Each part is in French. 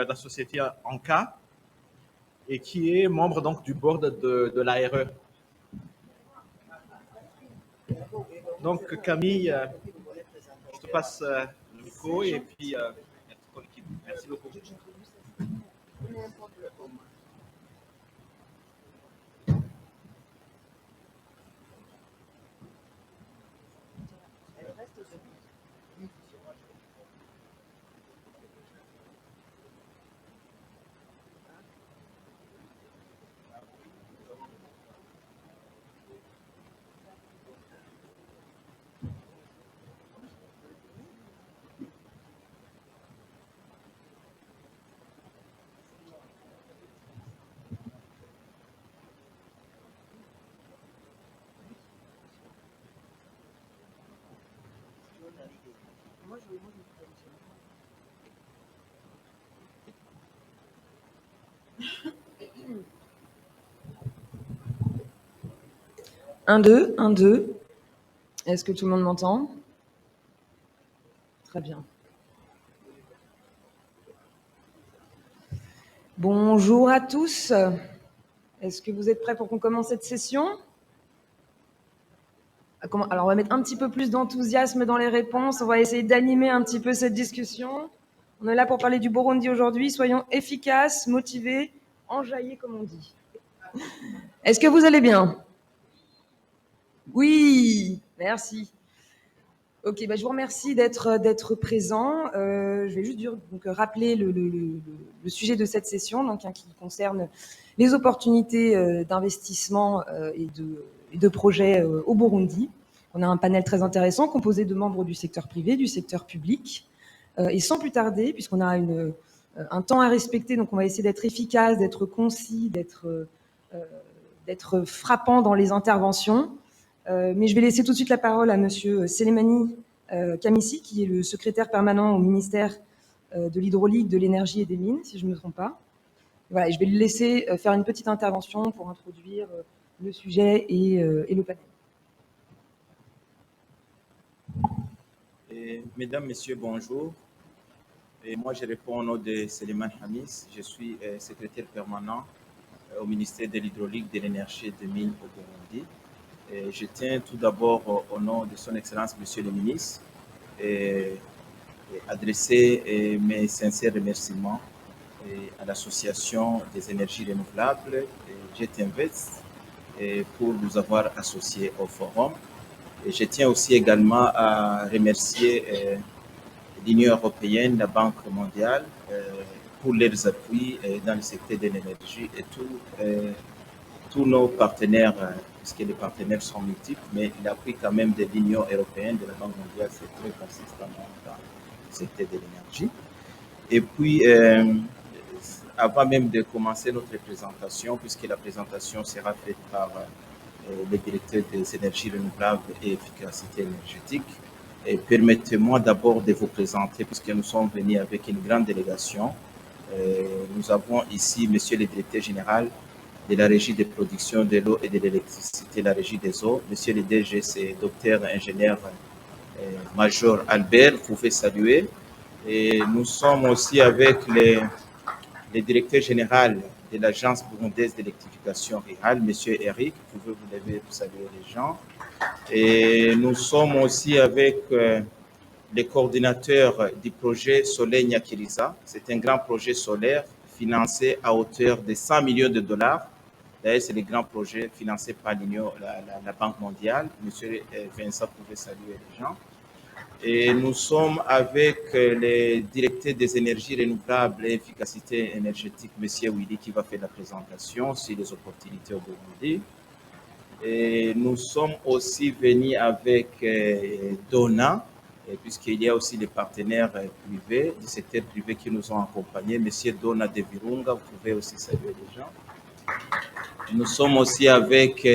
la société Anka et qui est membre donc du board de l'ARE. Donc Camille, je te passe le micro et puis merci beaucoup. Un, deux, un, deux. Est-ce que tout le monde m'entend? Très bien. Bonjour à tous. Est-ce que vous êtes prêts pour qu'on commence cette session? Alors, on va mettre un petit peu plus d'enthousiasme dans les réponses. On va essayer d'animer un petit peu cette discussion. On est là pour parler du Burundi aujourd'hui. Soyons efficaces, motivés, enjaillés, comme on dit. Est-ce que vous allez bien? Oui, merci. Ok, je vous remercie d'être présent. Je vais juste rappeler le sujet de cette session, donc, qui concerne les opportunités d'investissement et de projets au Burundi. On a un panel très intéressant composé de membres du secteur privé, du secteur public. Et sans plus tarder, puisqu'on a un temps à respecter, donc on va essayer d'être efficace, d'être concis, d'être frappant dans les interventions. Mais je vais laisser tout de suite la parole à Monsieur Selemani Kamissi, qui est le secrétaire permanent au ministère de l'Hydraulique, de l'Énergie et des Mines, si je ne me trompe pas. Voilà, je vais lui laisser faire une petite intervention pour introduire le sujet et le panel. Mesdames, Messieurs, bonjour. Et moi, je réponds au nom de Selemani Hamis. Je suis secrétaire permanent au ministère de l'Hydraulique, de l'Énergie et des Mines au Burundi. Et je tiens tout d'abord au nom de son Excellence, Monsieur le Ministre, adresser mes sincères remerciements à l'Association des énergies renouvelables, JET-Invest, pour nous avoir associés au forum. Et je tiens aussi également à remercier l'Union européenne, la Banque mondiale, pour leurs appuis dans le secteur de l'énergie et tous nos partenaires, puisque les partenaires sont multiples, mais l'appui quand même de l'Union européenne, de la Banque mondiale, c'est très consistant dans le secteur de l'énergie. Et puis, avant même de commencer notre présentation, puisque la présentation sera faite par le directeur des énergies renouvelables et efficacité énergétique, permettez-moi d'abord de vous présenter, puisque nous sommes venus avec une grande délégation. Nous avons ici Monsieur le directeur général de la Régie de production de l'eau et de l'électricité, la Régie des eaux. Monsieur le DG, c'est docteur ingénieur Major Albert, vous pouvez saluer. Et nous sommes aussi avec le directeur général de l'Agence burundaise d'électrification rurale, Monsieur Eric, vous pouvez vous lever pour saluer les gens. Et nous sommes aussi avec les coordinateurs du projet Soleil Nyakiriza. C'est un grand projet solaire financé à hauteur de 100 millions de dollars. D'ailleurs, c'est le grand projet financé par la Banque mondiale. Monsieur Vincent, vous pouvez saluer les gens. Et nous sommes avec le directeur des énergies renouvelables et efficacité énergétique, Monsieur Willy, qui va faire la présentation sur les opportunités au Burundi. Et nous sommes aussi venus avec Dona, puisqu'il y a aussi les partenaires privés, du secteur privé qui nous ont accompagnés. Monsieur Dona de Virunga, vous pouvez aussi saluer les gens. Nous sommes aussi avec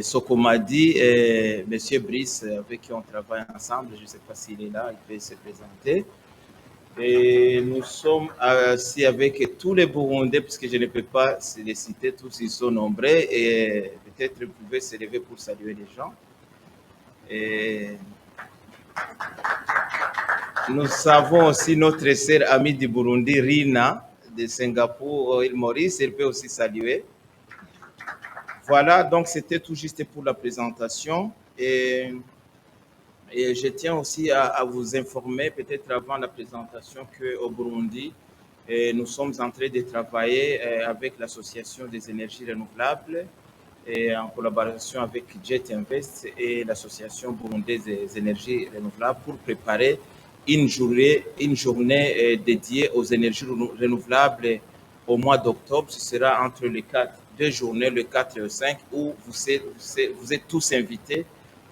Sokomadi et Monsieur Brice, avec qui on travaille ensemble. Je ne sais pas s'il est là, il peut se présenter. Et nous sommes aussi avec tous les Burundais, puisque je ne peux pas les citer, tous ils sont nombreux. Et peut-être vous pouvez se lever pour saluer les gens. Et nous avons aussi notre sœur amie du Burundi, Rina, de Singapour, île Maurice, elle peut aussi saluer. Voilà, donc c'était tout juste pour la présentation. Et je tiens aussi à vous informer, peut-être avant la présentation, qu'au Burundi, nous sommes en train de travailler avec l'Association des énergies renouvelables et en collaboration avec Jet Invest et l'Association burundaise des énergies renouvelables pour préparer une journée dédiée aux énergies renouvelables au mois d'octobre. Ce sera entre les 2 journées, le 4 et le 5, où vous êtes tous invités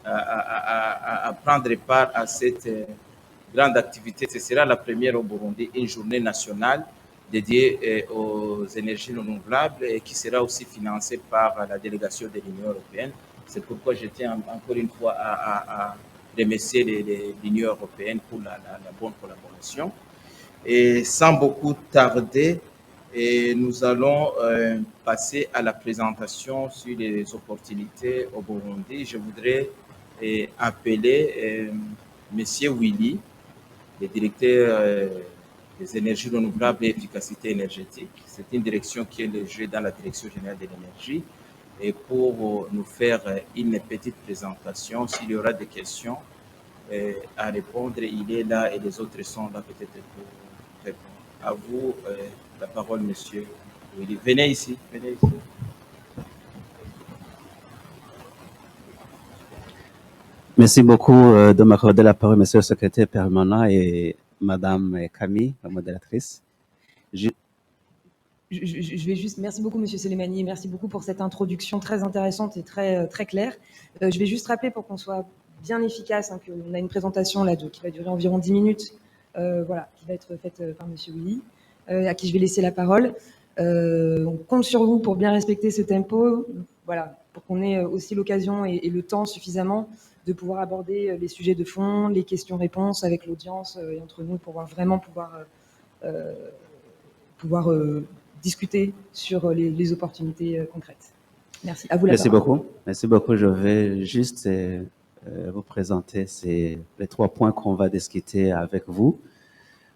à prendre part à cette grande activité. Ce sera la première au Burundi, une journée nationale dédiée aux énergies renouvelables et qui sera aussi financée par la délégation de l'Union européenne. C'est pourquoi je tiens encore une fois à remercier l'Union européenne pour la bonne collaboration. Et sans beaucoup tarder, nous allons passer à la présentation sur les opportunités au Burundi. Je voudrais appeler Monsieur Willy, le directeur des énergies renouvelables et efficacité énergétique. C'est une direction qui est logée dans la Direction générale de l'énergie. Et pour nous faire une petite présentation, s'il y aura des questions à répondre, il est là et les autres sont là peut-être pour répondre. À vous la parole, monsieur Willy. Venez ici, venez ici. Merci beaucoup de m'accorder la parole, monsieur le secrétaire permanent et madame Camille, la modératrice. Je vais juste, merci beaucoup monsieur Soleimani, merci beaucoup pour cette introduction très intéressante et très claire. Je vais juste rappeler pour qu'on soit bien efficace, hein, qu'on a une présentation là qui va durer environ 10 minutes, voilà, qui va être faite par monsieur Willy, à qui je vais laisser la parole. On compte sur vous pour bien respecter ce tempo, voilà, pour qu'on ait aussi l'occasion et le temps suffisamment de pouvoir aborder les sujets de fond, les questions-réponses avec l'audience et entre nous pour vraiment pouvoir discuter sur les opportunités concrètes. Merci. À vous la Merci parole. beaucoup. Merci beaucoup. Je vais juste vous présenter les 3 points qu'on va discuter avec vous.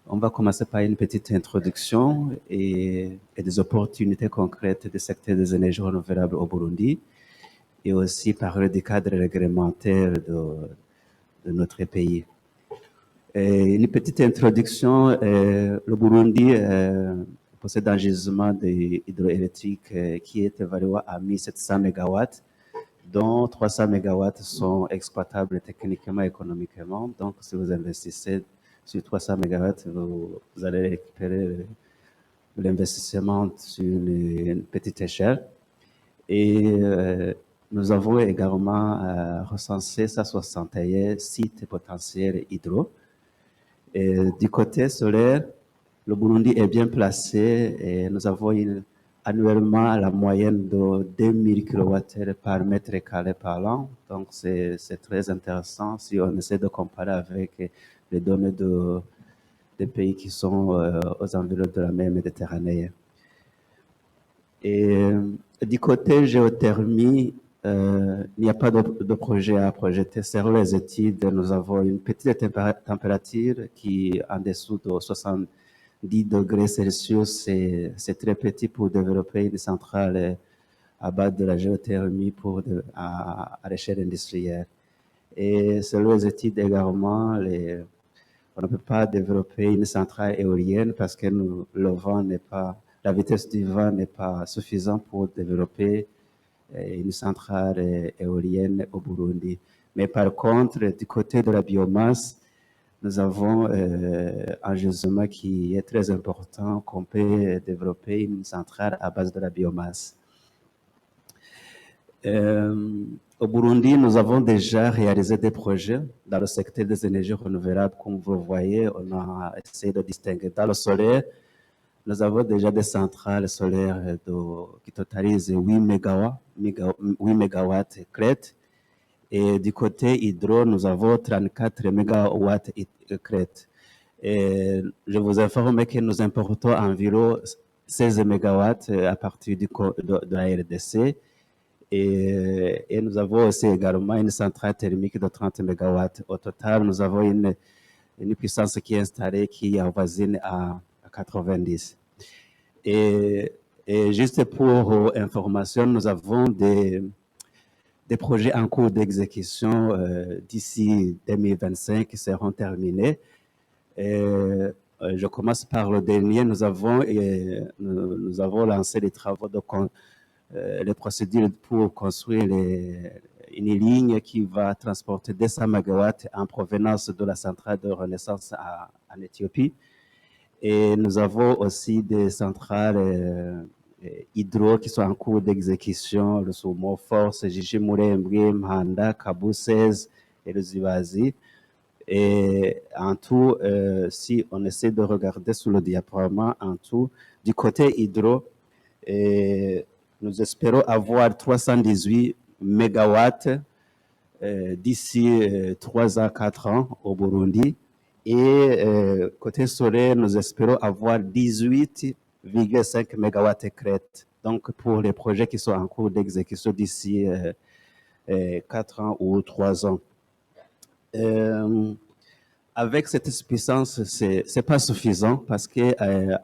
On va commencer par une petite introduction et des opportunités concrètes du secteur des énergies renouvelables au Burundi et aussi parler du cadre réglementaire de notre pays. Et une petite introduction, le Burundi possède un gisement hydroélectrique qui est évalué à 1700 MW, dont 300 MW sont exploitables techniquement et économiquement. Donc, si vous investissez sur 300 MW, vous allez récupérer l'investissement sur une petite échelle. Et nous avons également recensé 161 sites potentiels hydro. Et du côté solaire, le Burundi est bien placé et nous avons annuellement la moyenne de 2000 kWh par mètre carré par an. Donc, c'est très intéressant si on essaie de comparer avec les données des pays qui sont aux environs de la mer Méditerranée. Et du côté géothermie, il n'y a pas de projet à projeter. Selon les études, nous avons une petite température qui est en dessous de 70 degrés Celsius. C'est très petit pour développer une centrale à base de la géothermie à l'échelle industrielle. Et selon les études également, on ne peut pas développer une centrale éolienne parce que la vitesse du vent n'est pas suffisante pour développer une centrale éolienne au Burundi. Mais par contre, du côté de la biomasse, nous avons un gisement qui est très important, qu'on peut développer une centrale à base de la biomasse. Au Burundi, nous avons déjà réalisé des projets dans le secteur des énergies renouvelables. Comme vous le voyez, on a essayé de distinguer. Dans le solaire, nous avons déjà des centrales solaires qui totalisent 8 MW crête. Et du côté hydro, nous avons 34 MW crête. Et je vous informe que nous importons environ 16 MW à partir de la RDC. Et nous avons aussi également une centrale thermique de 30 MW. Au total, nous avons une puissance qui est installée qui avoisine à 90. Et, et juste pour information, nous avons des projets en cours d'exécution d'ici 2025 qui seront terminés. Je commence par le dernier. Nous avons lancé les travaux les procédures pour construire une ligne qui va transporter 200 MW en provenance de la centrale de Renaissance en Éthiopie. Et nous avons aussi des centrales hydro qui sont en cours d'exécution, le Sumo Force, Jijimurembwe, Mhanda, Kabu 16 et le Zibazi. Et en tout, si on essaie de regarder sur le diaporama, en tout, du côté hydro, nous espérons avoir 318 mégawatts d'ici 3 à 4 ans au Burundi. Et côté solaire, nous espérons avoir 18,5 mégawatts crête. Donc, pour les projets qui sont en cours d'exécution d'ici 4 ans ou 3 ans. Avec cette puissance, c'est pas suffisant parce que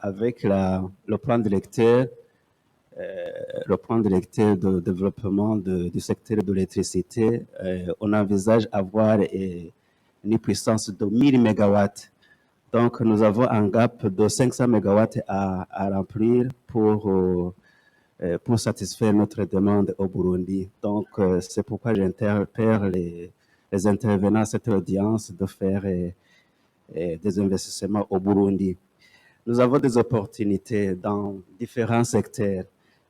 avec le plan directeur de développement du secteur de l'électricité, on envisage avoir une puissance de 1000 MW. Donc, nous avons un gap de 500 MW à remplir pour satisfaire notre demande au Burundi. Donc, c'est pourquoi j'interpelle les intervenants à cette audience de faire des investissements au Burundi. Nous avons des opportunités dans différents secteurs,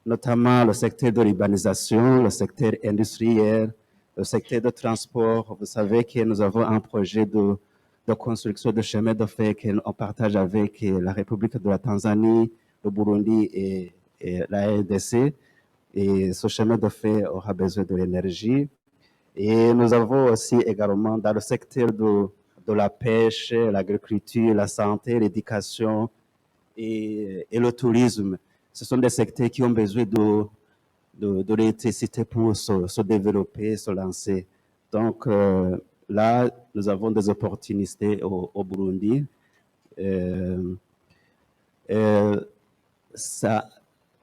notamment le secteur de l'urbanisation, le secteur industriel, le secteur de transport. Vous savez que nous avons un projet de construction de chemin de fer qu'on partage avec la République de la Tanzanie, le Burundi et la RDC. Et ce chemin de fer aura besoin de l'énergie. Et nous avons aussi également dans le secteur de la pêche, l'agriculture, la santé, l'éducation et le tourisme. Ce sont des secteurs qui ont besoin de l'électricité pour se développer, se lancer. Donc là, nous avons des opportunités au Burundi.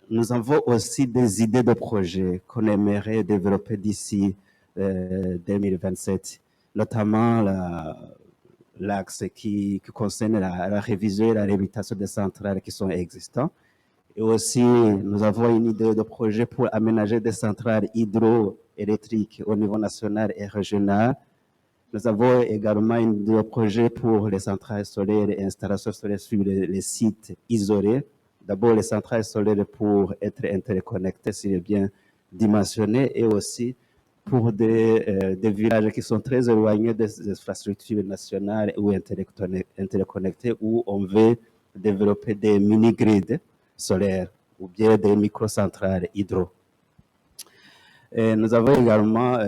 Nous avons aussi des idées de projets qu'on aimerait développer d'ici 2027, notamment l'axe qui concerne la révision et la réhabilitation des centrales qui sont existantes. Et aussi, nous avons une idée de projet pour aménager des centrales hydroélectriques au niveau national et régional. Nous avons également une idée de projet pour les centrales solaires et installations solaires sur les sites isolés. D'abord, les centrales solaires pour être interconnectées, s'il est bien dimensionné, et aussi pour des villages qui sont très éloignés des infrastructures nationales ou interconnectées, où on veut développer des mini-grids solaires ou bien des microcentrales hydro. Et nous avons également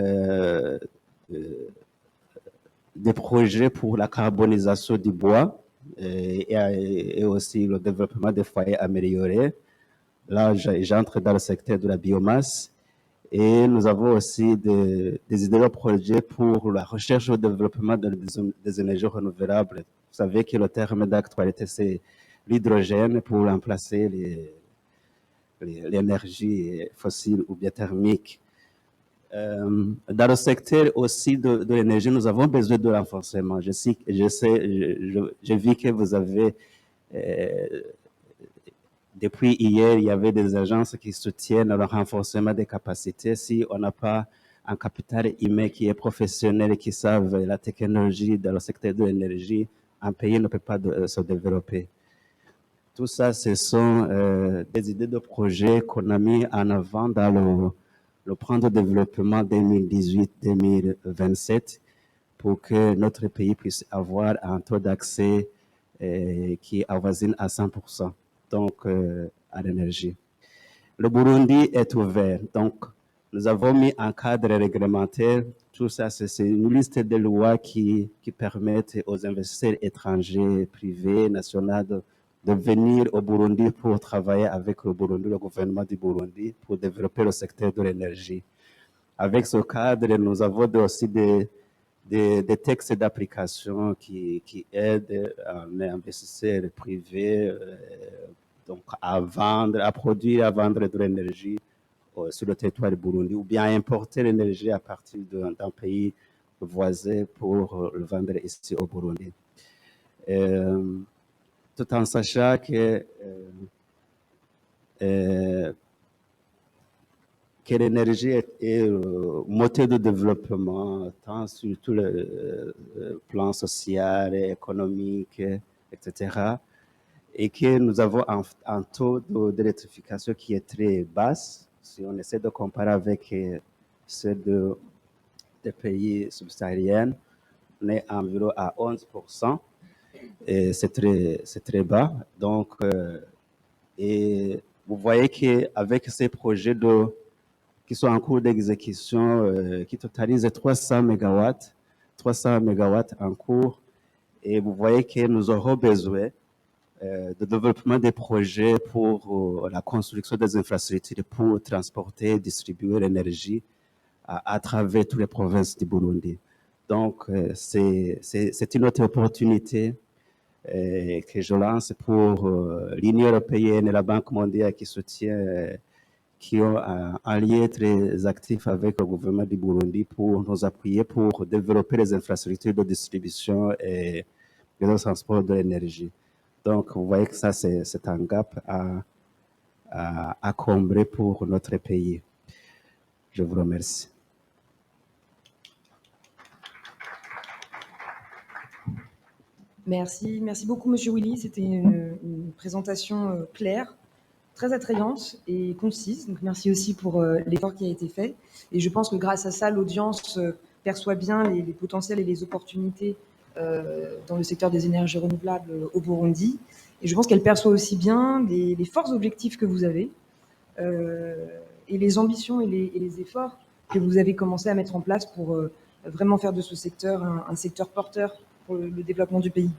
des projets pour la carbonisation du bois et aussi le développement des foyers améliorés. Là, j'entre dans le secteur de la biomasse. Et nous avons aussi des idées de projets pour la recherche et le développement des énergies renouvelables. Vous savez que le terme d'actualité, c'est l'hydrogène pour remplacer l'énergie fossile ou bien thermique. Dans le secteur aussi de l'énergie, nous avons besoin de renforcement. J'ai vu que vous avez, depuis hier, il y avait des agences qui soutiennent le renforcement des capacités. Si on n'a pas un capital humain qui est professionnel et qui savent la technologie dans le secteur de l'énergie, un pays ne peut pas se développer. Tout ça, ce sont des idées de projets qu'on a mis en avant dans le plan de développement 2018-2027 pour que notre pays puisse avoir un taux d'accès qui avoisine à 100%, donc à l'énergie. Le Burundi est ouvert, donc nous avons mis un cadre réglementaire. Tout ça, c'est une liste de lois qui permettent aux investisseurs étrangers, privés, nationaux de venir au Burundi pour travailler avec le Burundi, le gouvernement du Burundi, pour développer le secteur de l'énergie. Avec ce cadre, nous avons aussi des textes d'application qui aident les investisseurs privés donc à vendre, à produire, à vendre de l'énergie sur le territoire du Burundi, ou bien à importer l'énergie à partir d'un pays voisin pour le vendre ici au Burundi. Tout en sachant que l'énergie est moteur de développement, tant sur tout le plan social, économique, etc. Et que nous avons un taux d'électrification qui est très bas. Si on essaie de comparer avec ceux des pays subsahariens, on est environ à 11%. Et c'est très bas. Donc, et vous voyez qu'avec ces projets qui sont en cours d'exécution, qui totalisent 300 mégawatts en cours, et vous voyez que nous aurons besoin de développement des projets pour la construction des infrastructures pour transporter et distribuer l'énergie à travers toutes les provinces du Burundi. Donc, c'est une autre opportunité que je lance pour l'Union européenne et la Banque mondiale qui ont un lien très actif avec le gouvernement du Burundi pour nous appuyer pour développer les infrastructures de distribution et de transport de l'énergie. Donc, vous voyez que ça, c'est un gap à combler pour notre pays. Je vous remercie. Merci beaucoup, Monsieur Willy. C'était une présentation claire, très attrayante et concise. Donc, merci aussi pour l'effort qui a été fait. Et je pense que grâce à ça, l'audience perçoit bien les potentiels et les opportunités dans le secteur des énergies renouvelables au Burundi. Et je pense qu'elle perçoit aussi bien les forts objectifs que vous avez et les ambitions et les efforts que vous avez commencé à mettre en place pour vraiment faire de ce secteur un secteur porteur pour le développement du pays.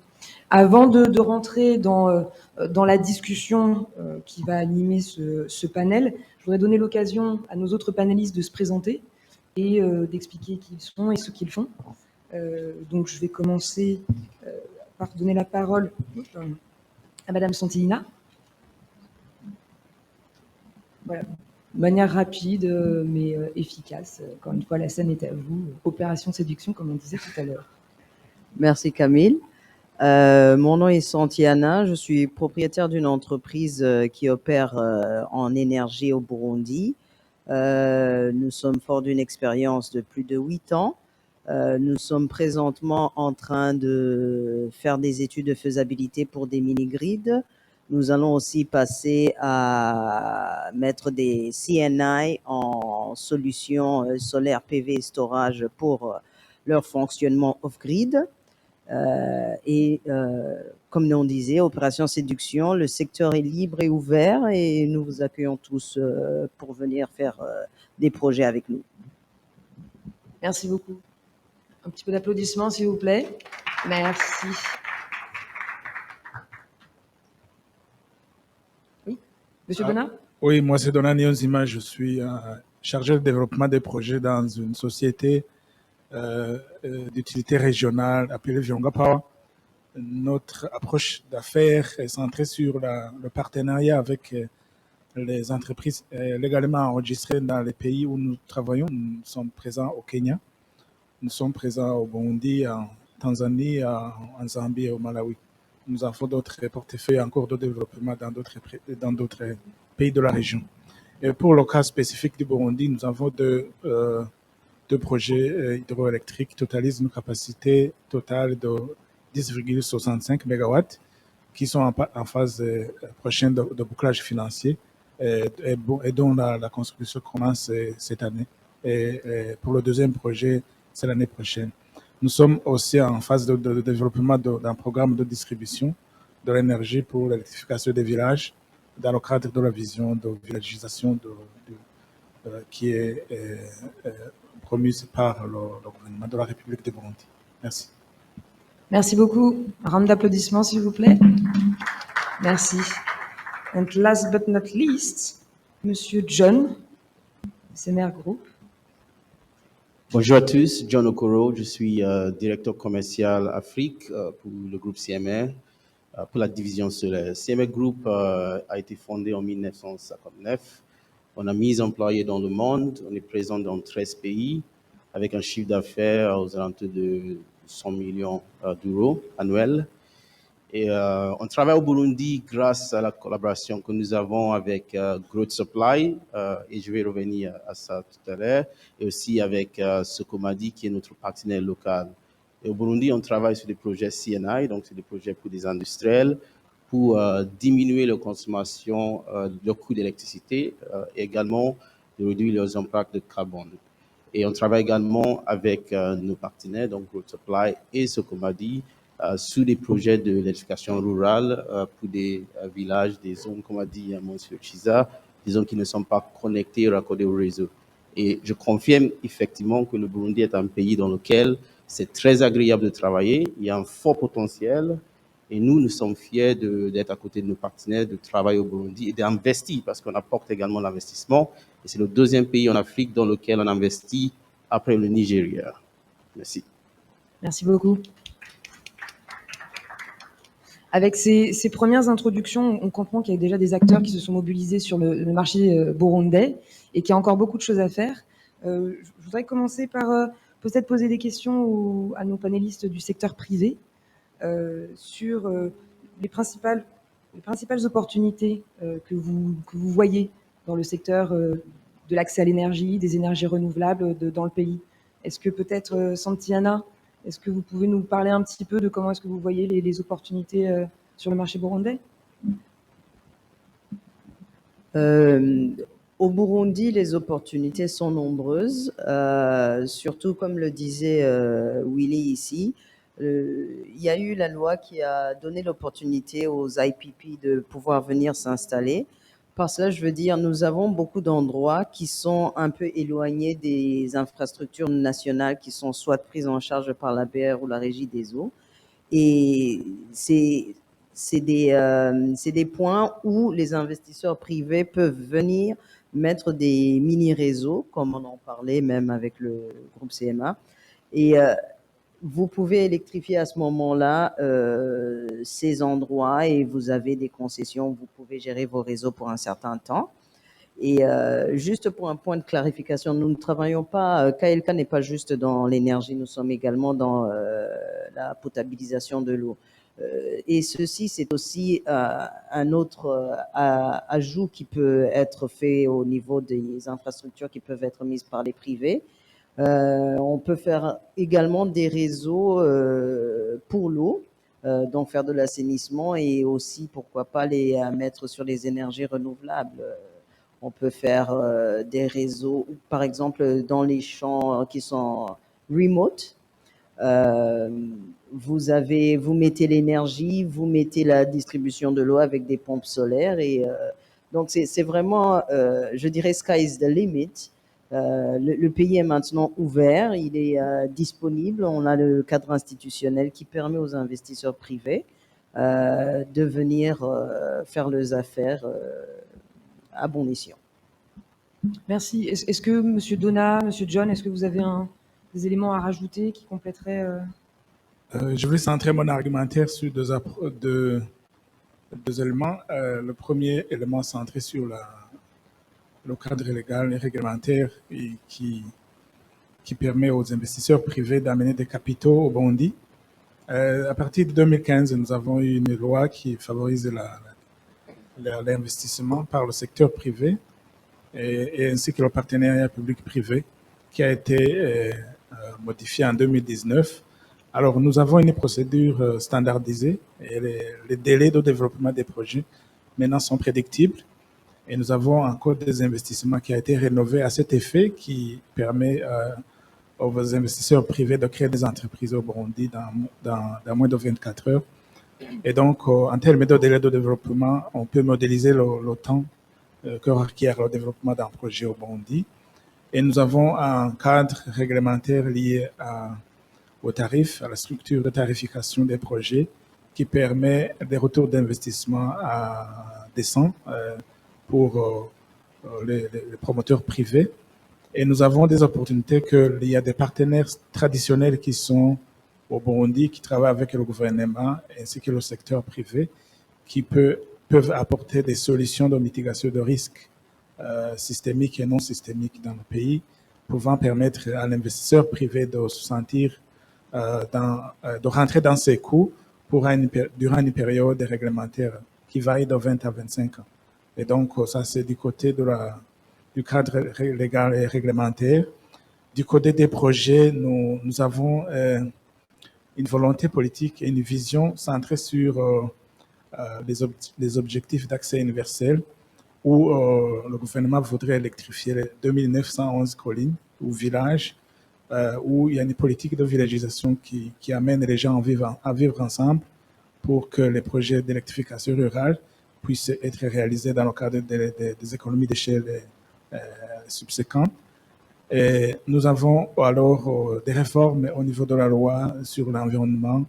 Avant de rentrer dans la discussion qui va animer ce panel, je voudrais donner l'occasion à nos autres panélistes de se présenter et d'expliquer qui ils sont et ce qu'ils font. Donc, je vais commencer par donner la parole à Madame Santilina. Voilà, de manière rapide mais efficace. Encore une fois, la scène est à vous. Opération séduction, comme on disait tout à l'heure. Merci Camille. Mon nom est Santiana, je suis propriétaire d'une entreprise qui opère en énergie au Burundi. Nous sommes forts d'une expérience de plus de 8 ans. Nous sommes présentement en train de faire des études de faisabilité pour des mini-grids. Nous allons aussi passer à mettre des CNI en solutions solaires PV et storage pour leur fonctionnement off-grid. Comme on disait, Opération Séduction, le secteur est libre et ouvert et nous vous accueillons tous pour venir faire des projets avec nous. Merci beaucoup. Un petit peu d'applaudissements, s'il vous plaît. Merci. Oui, Monsieur Donat? Oui, moi c'est Donat Nionzima, je suis chargé de développement des projets dans une société d'utilité régionale appelée Vionga Power. Notre approche d'affaires est centrée sur le partenariat avec les entreprises légalement enregistrées dans les pays où nous travaillons. Nous sommes présents au Kenya, nous sommes présents au Burundi, en Tanzanie, en Zambie et au Malawi. Nous avons d'autres portefeuilles en cours de développement dans d'autres pays de la région. Et pour le cas spécifique du Burundi, nous avons deux projets hydroélectriques qui totalisent une capacité totale de 10,65 MW qui sont en phase prochaine de bouclage financier et dont la construction commence cette année. Et pour le deuxième projet, c'est l'année prochaine. Nous sommes aussi en phase de développement d'un programme de distribution de l'énergie pour l'électrification des villages dans le cadre de la vision de villagisation qui est promise par le gouvernement de la République du Burundi. Merci. Merci beaucoup. Un round d'applaudissements, s'il vous plaît. Merci. And last but not least, Monsieur John, CMR Group. Bonjour à tous, John Okoro, je suis directeur commercial Afrique pour le groupe CMR. pour la division solaire. CME Group a été fondé en 1959. On a 1000 employés dans le monde. On est présent dans 13 pays avec un chiffre d'affaires aux alentours de 100 millions d'euros annuels. Et on travaille au Burundi grâce à la collaboration que nous avons avec Growth Supply, et je vais revenir à ça tout à l'heure, et aussi avec Sokomadi, qui est notre partenaire local. Et au Burundi, on travaille sur des projets CNI, donc c'est des projets pour des industriels, pour diminuer leur consommation, leur coût d'électricité, et également de réduire leurs empreintes de carbone. Et on travaille également avec nos partenaires, donc Growth Supply et Sokomadi, sur des projets de l'éducation rurale pour des villages, des zones, comme a dit M. Chiza, des zones qui ne sont pas connectées et raccordées au réseau. Et je confirme effectivement que le Burundi est un pays dans lequel c'est très agréable de travailler, il y a un fort potentiel, et nous sommes fiers d'être à côté de nos partenaires, de travailler au Burundi et d'investir, parce qu'on apporte également l'investissement, et c'est le deuxième pays en Afrique dans lequel on investit après le Nigeria. Merci. Merci beaucoup. Avec ces premières introductions, on comprend qu'il y a déjà des acteurs qui se sont mobilisés sur le marché burundais et qu'il y a encore beaucoup de choses à faire. Je voudrais commencer par peut-être poser des questions à nos panélistes du secteur privé sur les principales opportunités que vous voyez dans le secteur de l'accès à l'énergie, des énergies renouvelables dans le pays. Est-ce que peut-être, Santiana, est-ce que vous pouvez nous parler un petit peu de comment est-ce que vous voyez les opportunités sur le marché burundais ? Au Burundi, les opportunités sont nombreuses, surtout comme le disait Willy ici. Il y a eu la loi qui a donné l'opportunité aux IPP de pouvoir venir s'installer. Par cela, je veux dire, nous avons beaucoup d'endroits qui sont un peu éloignés des infrastructures nationales qui sont soit prises en charge par l'APR ou la Régie des eaux. Et c'est des points où les investisseurs privés peuvent venir mettre des mini-réseaux, comme on en parlait même avec le groupe CMA. Et vous pouvez électrifier à ce moment-là ces endroits et vous avez des concessions, vous pouvez gérer vos réseaux pour un certain temps. Et juste pour un point de clarification, nous ne travaillons pas, KLK n'est pas juste dans l'énergie, nous sommes également dans la potabilisation de l'eau. Et ceci, c'est aussi un autre ajout qui peut être fait au niveau des infrastructures qui peuvent être mises par les privés. On peut faire également des réseaux pour l'eau, donc faire de l'assainissement et aussi, pourquoi pas, les mettre sur les énergies renouvelables. On peut faire des réseaux, par exemple, dans les champs qui sont remote. Vous mettez l'énergie, vous mettez la distribution de l'eau avec des pompes solaires. Et donc, c'est vraiment, je dirais, sky is the limit. Le pays est maintenant ouvert, il est disponible. On a le cadre institutionnel qui permet aux investisseurs privés de venir faire leurs affaires à bon escient. Merci. Est-ce que M. Donat, M. John, est-ce que vous avez des éléments à rajouter qui compléteraient Je vais centrer mon argumentaire sur deux éléments. Le premier élément centré sur le cadre légal et réglementaire qui permet aux investisseurs privés d'amener des capitaux au Burundi. À partir de 2015, nous avons eu une loi qui favorise l'investissement par le secteur privé et ainsi que le partenariat public-privé qui a été modifié en 2019. Alors, nous avons une procédure standardisée et les délais de développement des projets maintenant sont prédictibles. Et nous avons encore des investissements qui ont été rénovés à cet effet qui permet aux investisseurs privés de créer des entreprises au Burundi dans moins de 24 heures. Et donc, en termes de délai de développement, on peut modéliser le temps que requiert le développement d'un projet au Burundi. Et nous avons un cadre réglementaire lié aux tarifs, à la structure de tarification des projets qui permet des retours d'investissement décents pour les promoteurs privés. Et nous avons des opportunités qu'il y a des partenaires traditionnels qui sont au Burundi qui travaillent avec le gouvernement ainsi que le secteur privé qui peuvent apporter des solutions de mitigation de risques systémiques et non systémiques dans le pays, pouvant permettre à l'investisseur privé de se sentir, de rentrer dans ses coûts durant une période réglementaire qui varie de 20 à 25 ans. Et donc, ça, c'est du côté du cadre légal et réglementaire. Du côté des projets, nous avons une volonté politique et une vision centrée sur les objectifs d'accès universel, où le gouvernement voudrait électrifier les 2911 collines ou villages, où il y a une politique de villagisation qui amène les gens à vivre ensemble pour que les projets d'électrification rurale puissent être réalisés dans le cadre des économies d'échelle subséquentes. Et nous avons alors des réformes au niveau de la loi sur l'environnement,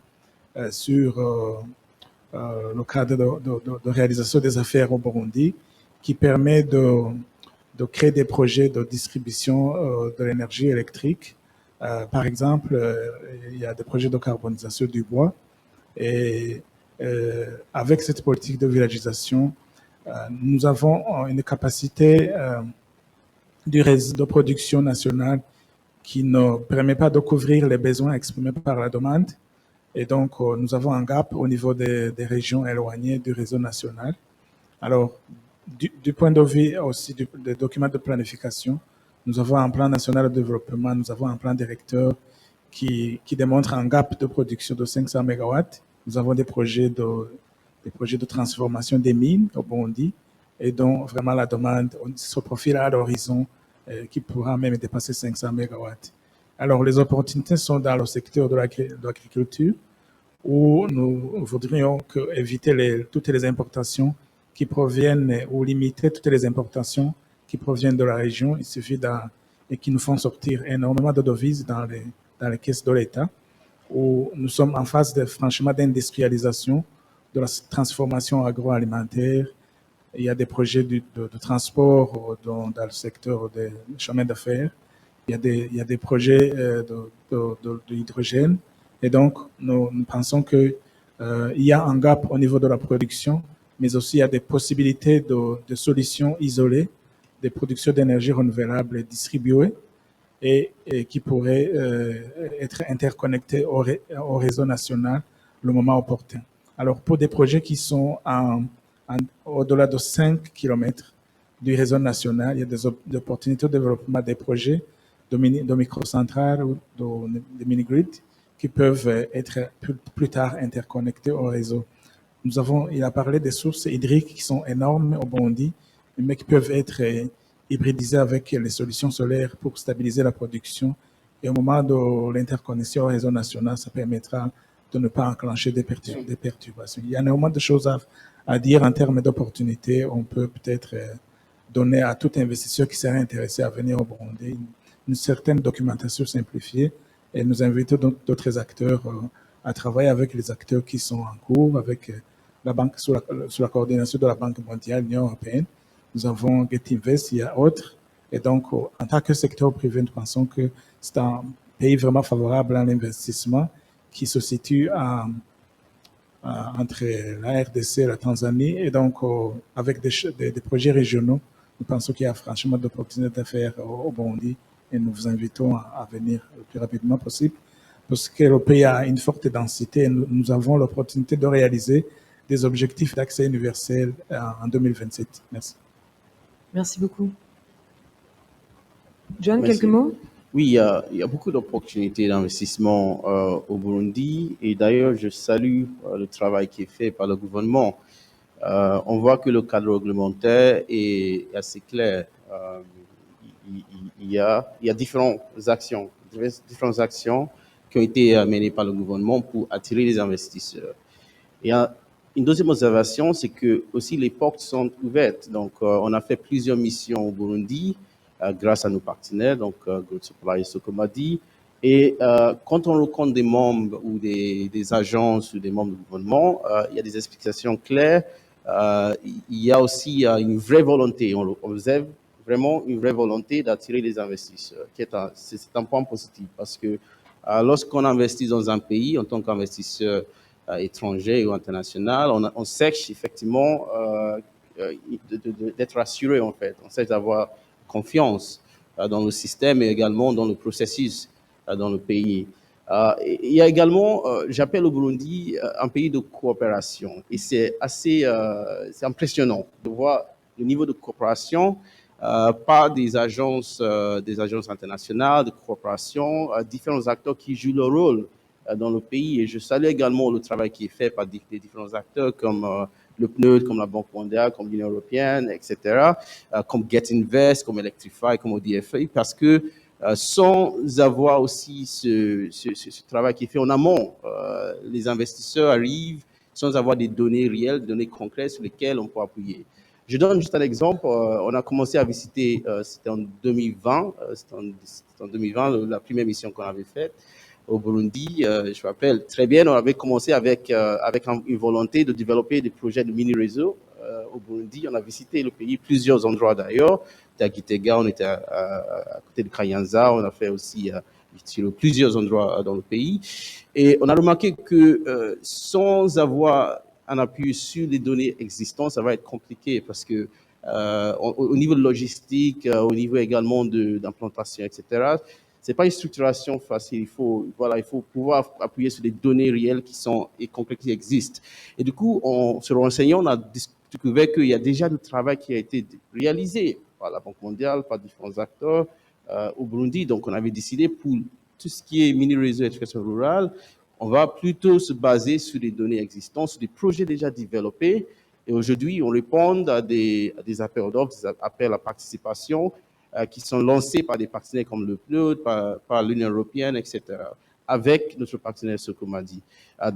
sur le cadre de réalisation des affaires au Burundi, qui permet de créer des projets de distribution de l'énergie électrique. Par exemple, il y a des projets de carbonisation du bois. Et avec cette politique de villagisation, nous avons une capacité du réseau de production nationale qui ne permet pas de couvrir les besoins exprimés par la demande. Et donc, nous avons un gap au niveau des régions éloignées du réseau national. Alors, du point de vue aussi des documents de planification, nous avons un plan national de développement, nous avons un plan directeur qui démontre un gap de production de 500 MW. Nous avons des projets de transformation des mines au Burundi et dont vraiment la demande se profile à l'horizon qui pourra même dépasser 500 MW. Alors, les opportunités sont dans le secteur de l'agriculture où nous voudrions éviter toutes les importations qui proviennent ou limiter toutes les importations qui proviennent de la région. Il suffit et qui nous font sortir énormément de devises dans les caisses de l'État, où nous sommes en phase franchement d'industrialisation, de la transformation agroalimentaire. Il y a des projets de transport dans le secteur des chemins d'affaires. Il y a des projets de l'hydrogène. Et donc, nous pensons qu'il y a un gap au niveau de la production, mais aussi il y a des possibilités de solutions isolées, des productions d'énergie renouvelable distribuées et qui pourraient être interconnectées au réseau national le moment opportun. Alors, pour des projets qui sont au-delà de 5 km du réseau national, il y a des opportunités de développement des projets de microcentrales ou de mini-grids qui peuvent être plus tard interconnectés au réseau. Il a parlé des sources hydriques qui sont énormes au Burundi, mais qui peuvent être hybridisées avec les solutions solaires pour stabiliser la production. Et au moment de l'interconnexion au réseau national, ça permettra de ne pas enclencher des perturbations. Il y a énormément de choses à dire en termes d'opportunités. On peut peut-être donner à tout investisseur qui serait intéressé à venir au Burundi une certaine documentation simplifiée et nous invitons d'autres acteurs à travailler avec les acteurs qui sont en cours, avec la banque sous la coordination de la Banque mondiale, l'Union européenne. Nous avons GetInvest, il y a autres. Et donc, en tant que secteur privé, nous pensons que c'est un pays vraiment favorable à l'investissement qui se situe entre la RDC et la Tanzanie. Et donc, avec des projets régionaux, nous pensons qu'il y a franchement d'opportunités d'affaires au Burundi et nous vous invitons à venir le plus rapidement possible parce que le pays a une forte densité et nous avons l'opportunité de réaliser des objectifs d'accès universel en 2027. Merci. Merci beaucoup. John, Merci. quelques mots? Oui, il y a beaucoup d'opportunités d'investissement au Burundi et d'ailleurs, je salue le travail qui est fait par le gouvernement. On voit que le cadre réglementaire est assez clair. Il y a différentes actions qui ont été menées par le gouvernement pour attirer les investisseurs. Et une deuxième observation, c'est que aussi les portes sont ouvertes. Donc, on a fait plusieurs missions au Burundi grâce à nos partenaires, donc Gold Supply et Sokomadi. Et quand on rencontre des membres ou des agences ou des membres du gouvernement, il y a des explications claires. Il y a aussi une vraie volonté. On observe vraiment une vraie volonté d'attirer les investisseurs. C'est un point positif parce que Lorsqu'on investit dans un pays en tant qu'investisseur étranger ou international, on cherche effectivement d'être rassuré en fait. On cherche d'avoir confiance dans le système et également dans le processus dans le pays. Il y a également, j'appelle le Burundi un pays de coopération et c'est assez c'est impressionnant de voir le niveau de coopération par des agences internationales de coopération, différents acteurs qui jouent leur rôle dans le pays. Et je salue également le travail qui est fait par des différents acteurs comme le PNUD, comme la Banque mondiale, comme l'Union européenne, etc., comme Get Invest, comme Electrify, comme ODFI, parce que sans avoir aussi ce travail qui est fait en amont, les investisseurs arrivent sans avoir des données réelles, des données concrètes sur lesquelles on peut appuyer. Je donne juste un exemple. On a commencé à visiter, c'était en 2020, c'était en 2020 la première mission qu'on avait faite au Burundi. Je me rappelle très bien, on avait commencé avec une volonté de développer des projets de mini-réseau au Burundi. On a visité le pays, plusieurs endroits d'ailleurs. On était à Gitega, on était à côté de Kayanza, on a fait aussi sur plusieurs endroits dans le pays. Et on a remarqué que sans avoir un appui sur les données existantes, ça va être compliqué parce que au niveau de logistique, au niveau également d'implantation, etc., c'est pas une structuration facile. Il faut pouvoir appuyer sur des données réelles qui sont et concrètes qui existent. Et du coup, en se renseignant, on a découvert qu'il y a déjà du travail qui a été réalisé par la Banque mondiale, par différents acteurs au Burundi. Donc, on avait décidé pour tout ce qui est mini-réseau d'éducation rurale, on va plutôt se baser sur des données existantes, sur des projets déjà développés. Et aujourd'hui, on répond à des appels d'offres, des appels à participation qui sont lancés par des partenaires comme le PNUD, par l'Union européenne, etc., avec notre partenaire Sokomadi.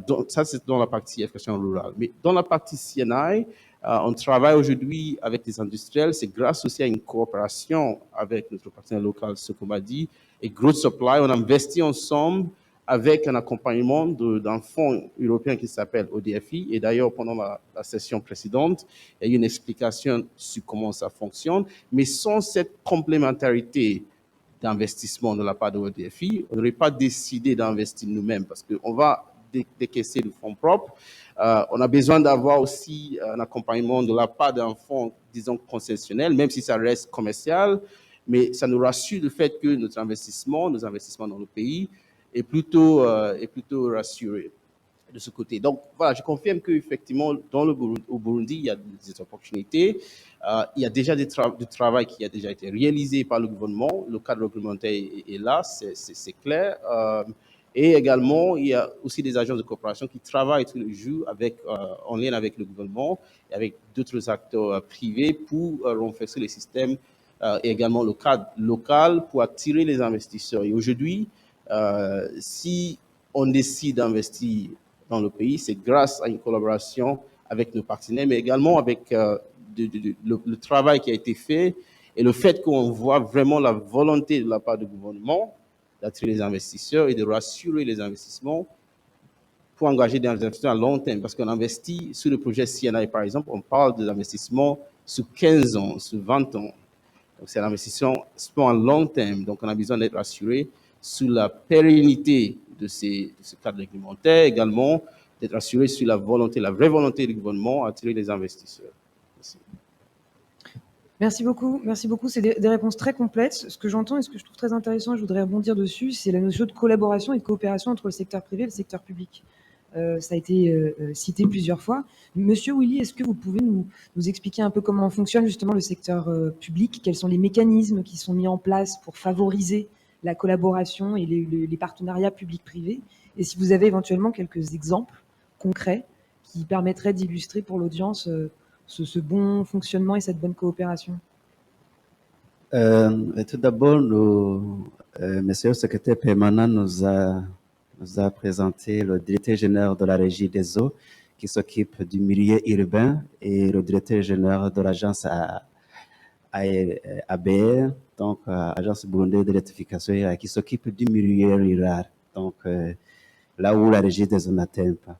Donc, ça, c'est dans la partie éducation rurale. Mais dans la partie CNI, on travaille aujourd'hui avec des industriels. C'est grâce aussi à une coopération avec notre partenaire local Sokomadi et Growth Supply. On a investi ensemble avec un accompagnement d'un fonds européen qui s'appelle ODFI. Et d'ailleurs, pendant la session précédente, il y a eu une explication sur comment ça fonctionne. Mais sans cette complémentarité d'investissement de la part de ODFI, on n'aurait pas décidé d'investir nous-mêmes parce qu'on va décaisser du fonds propre. On a besoin d'avoir aussi un accompagnement de la part d'un fonds, disons, concessionnel, même si ça reste commercial, mais ça nous rassure le fait que nos investissements dans le pays est plutôt rassuré de ce côté. Donc, voilà, je confirme qu'effectivement, au Burundi, il y a des opportunités. Il y a déjà du travail qui a déjà été réalisé par le gouvernement. Le cadre réglementaire est là, c'est clair. Et également, il y a aussi des agences de coopération qui travaillent tous les jours en lien avec le gouvernement et avec d'autres acteurs privés pour renforcer les systèmes et également le cadre local pour attirer les investisseurs. Et aujourd'hui, si on décide d'investir dans le pays, c'est grâce à une collaboration avec nos partenaires, mais également avec le travail qui a été fait et le fait qu'on voit vraiment la volonté de la part du gouvernement d'attirer les investisseurs et de rassurer les investissements pour engager des investissements à long terme. Parce qu'on investit sur le projet CNI, par exemple, on parle de l'investissement sur 15 ans, sur 20 ans. Donc, c'est un investissement à long terme. Donc, on a besoin d'être rassuré sur la pérennité de ce cadre réglementaire, également d'être assuré sur la vraie volonté du gouvernement à attirer les investisseurs. Merci. Merci beaucoup. C'est des réponses très complètes. Ce que j'entends et ce que je trouve très intéressant, je voudrais rebondir dessus, c'est la notion de collaboration et de coopération entre le secteur privé et le secteur public. Ça a été cité plusieurs fois. Monsieur Willy, est-ce que vous pouvez nous expliquer un peu comment fonctionne justement le secteur public? Quels sont les mécanismes qui sont mis en place pour favoriser la collaboration et les partenariats publics-privés? Et si vous avez éventuellement quelques exemples concrets qui permettraient d'illustrer pour l'audience ce bon fonctionnement et cette bonne coopération? Tout d'abord, monsieur le secrétaire permanent nous a présenté le directeur général de la Régie des eaux qui s'occupe du milieu urbain et le directeur général de l'agence ABR, donc Agence burundaise d'électrification, qui s'occupe du milieu rural, donc là où la Régie des eaux n'atteint pas.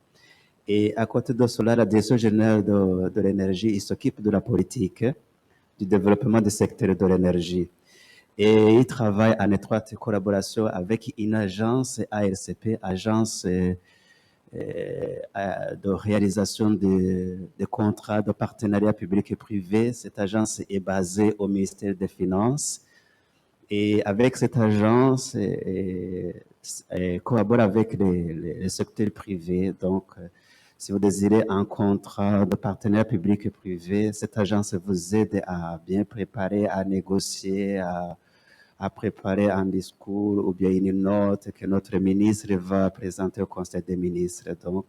Et à côté de cela, la direction générale de l'énergie, il s'occupe de la politique, du développement du secteur de l'énergie. Et il travaille en étroite collaboration avec une agence ARCP, agence de réalisation de contrats de partenariat public et privé. Cette agence est basée au ministère des Finances. Et avec cette agence, collabore avec les secteurs privés. Donc, si vous désirez un contrat de partenariat public et privé, cette agence vous aide à bien préparer, à négocier, à préparer un discours ou bien une note que notre ministre va présenter au Conseil des ministres, donc,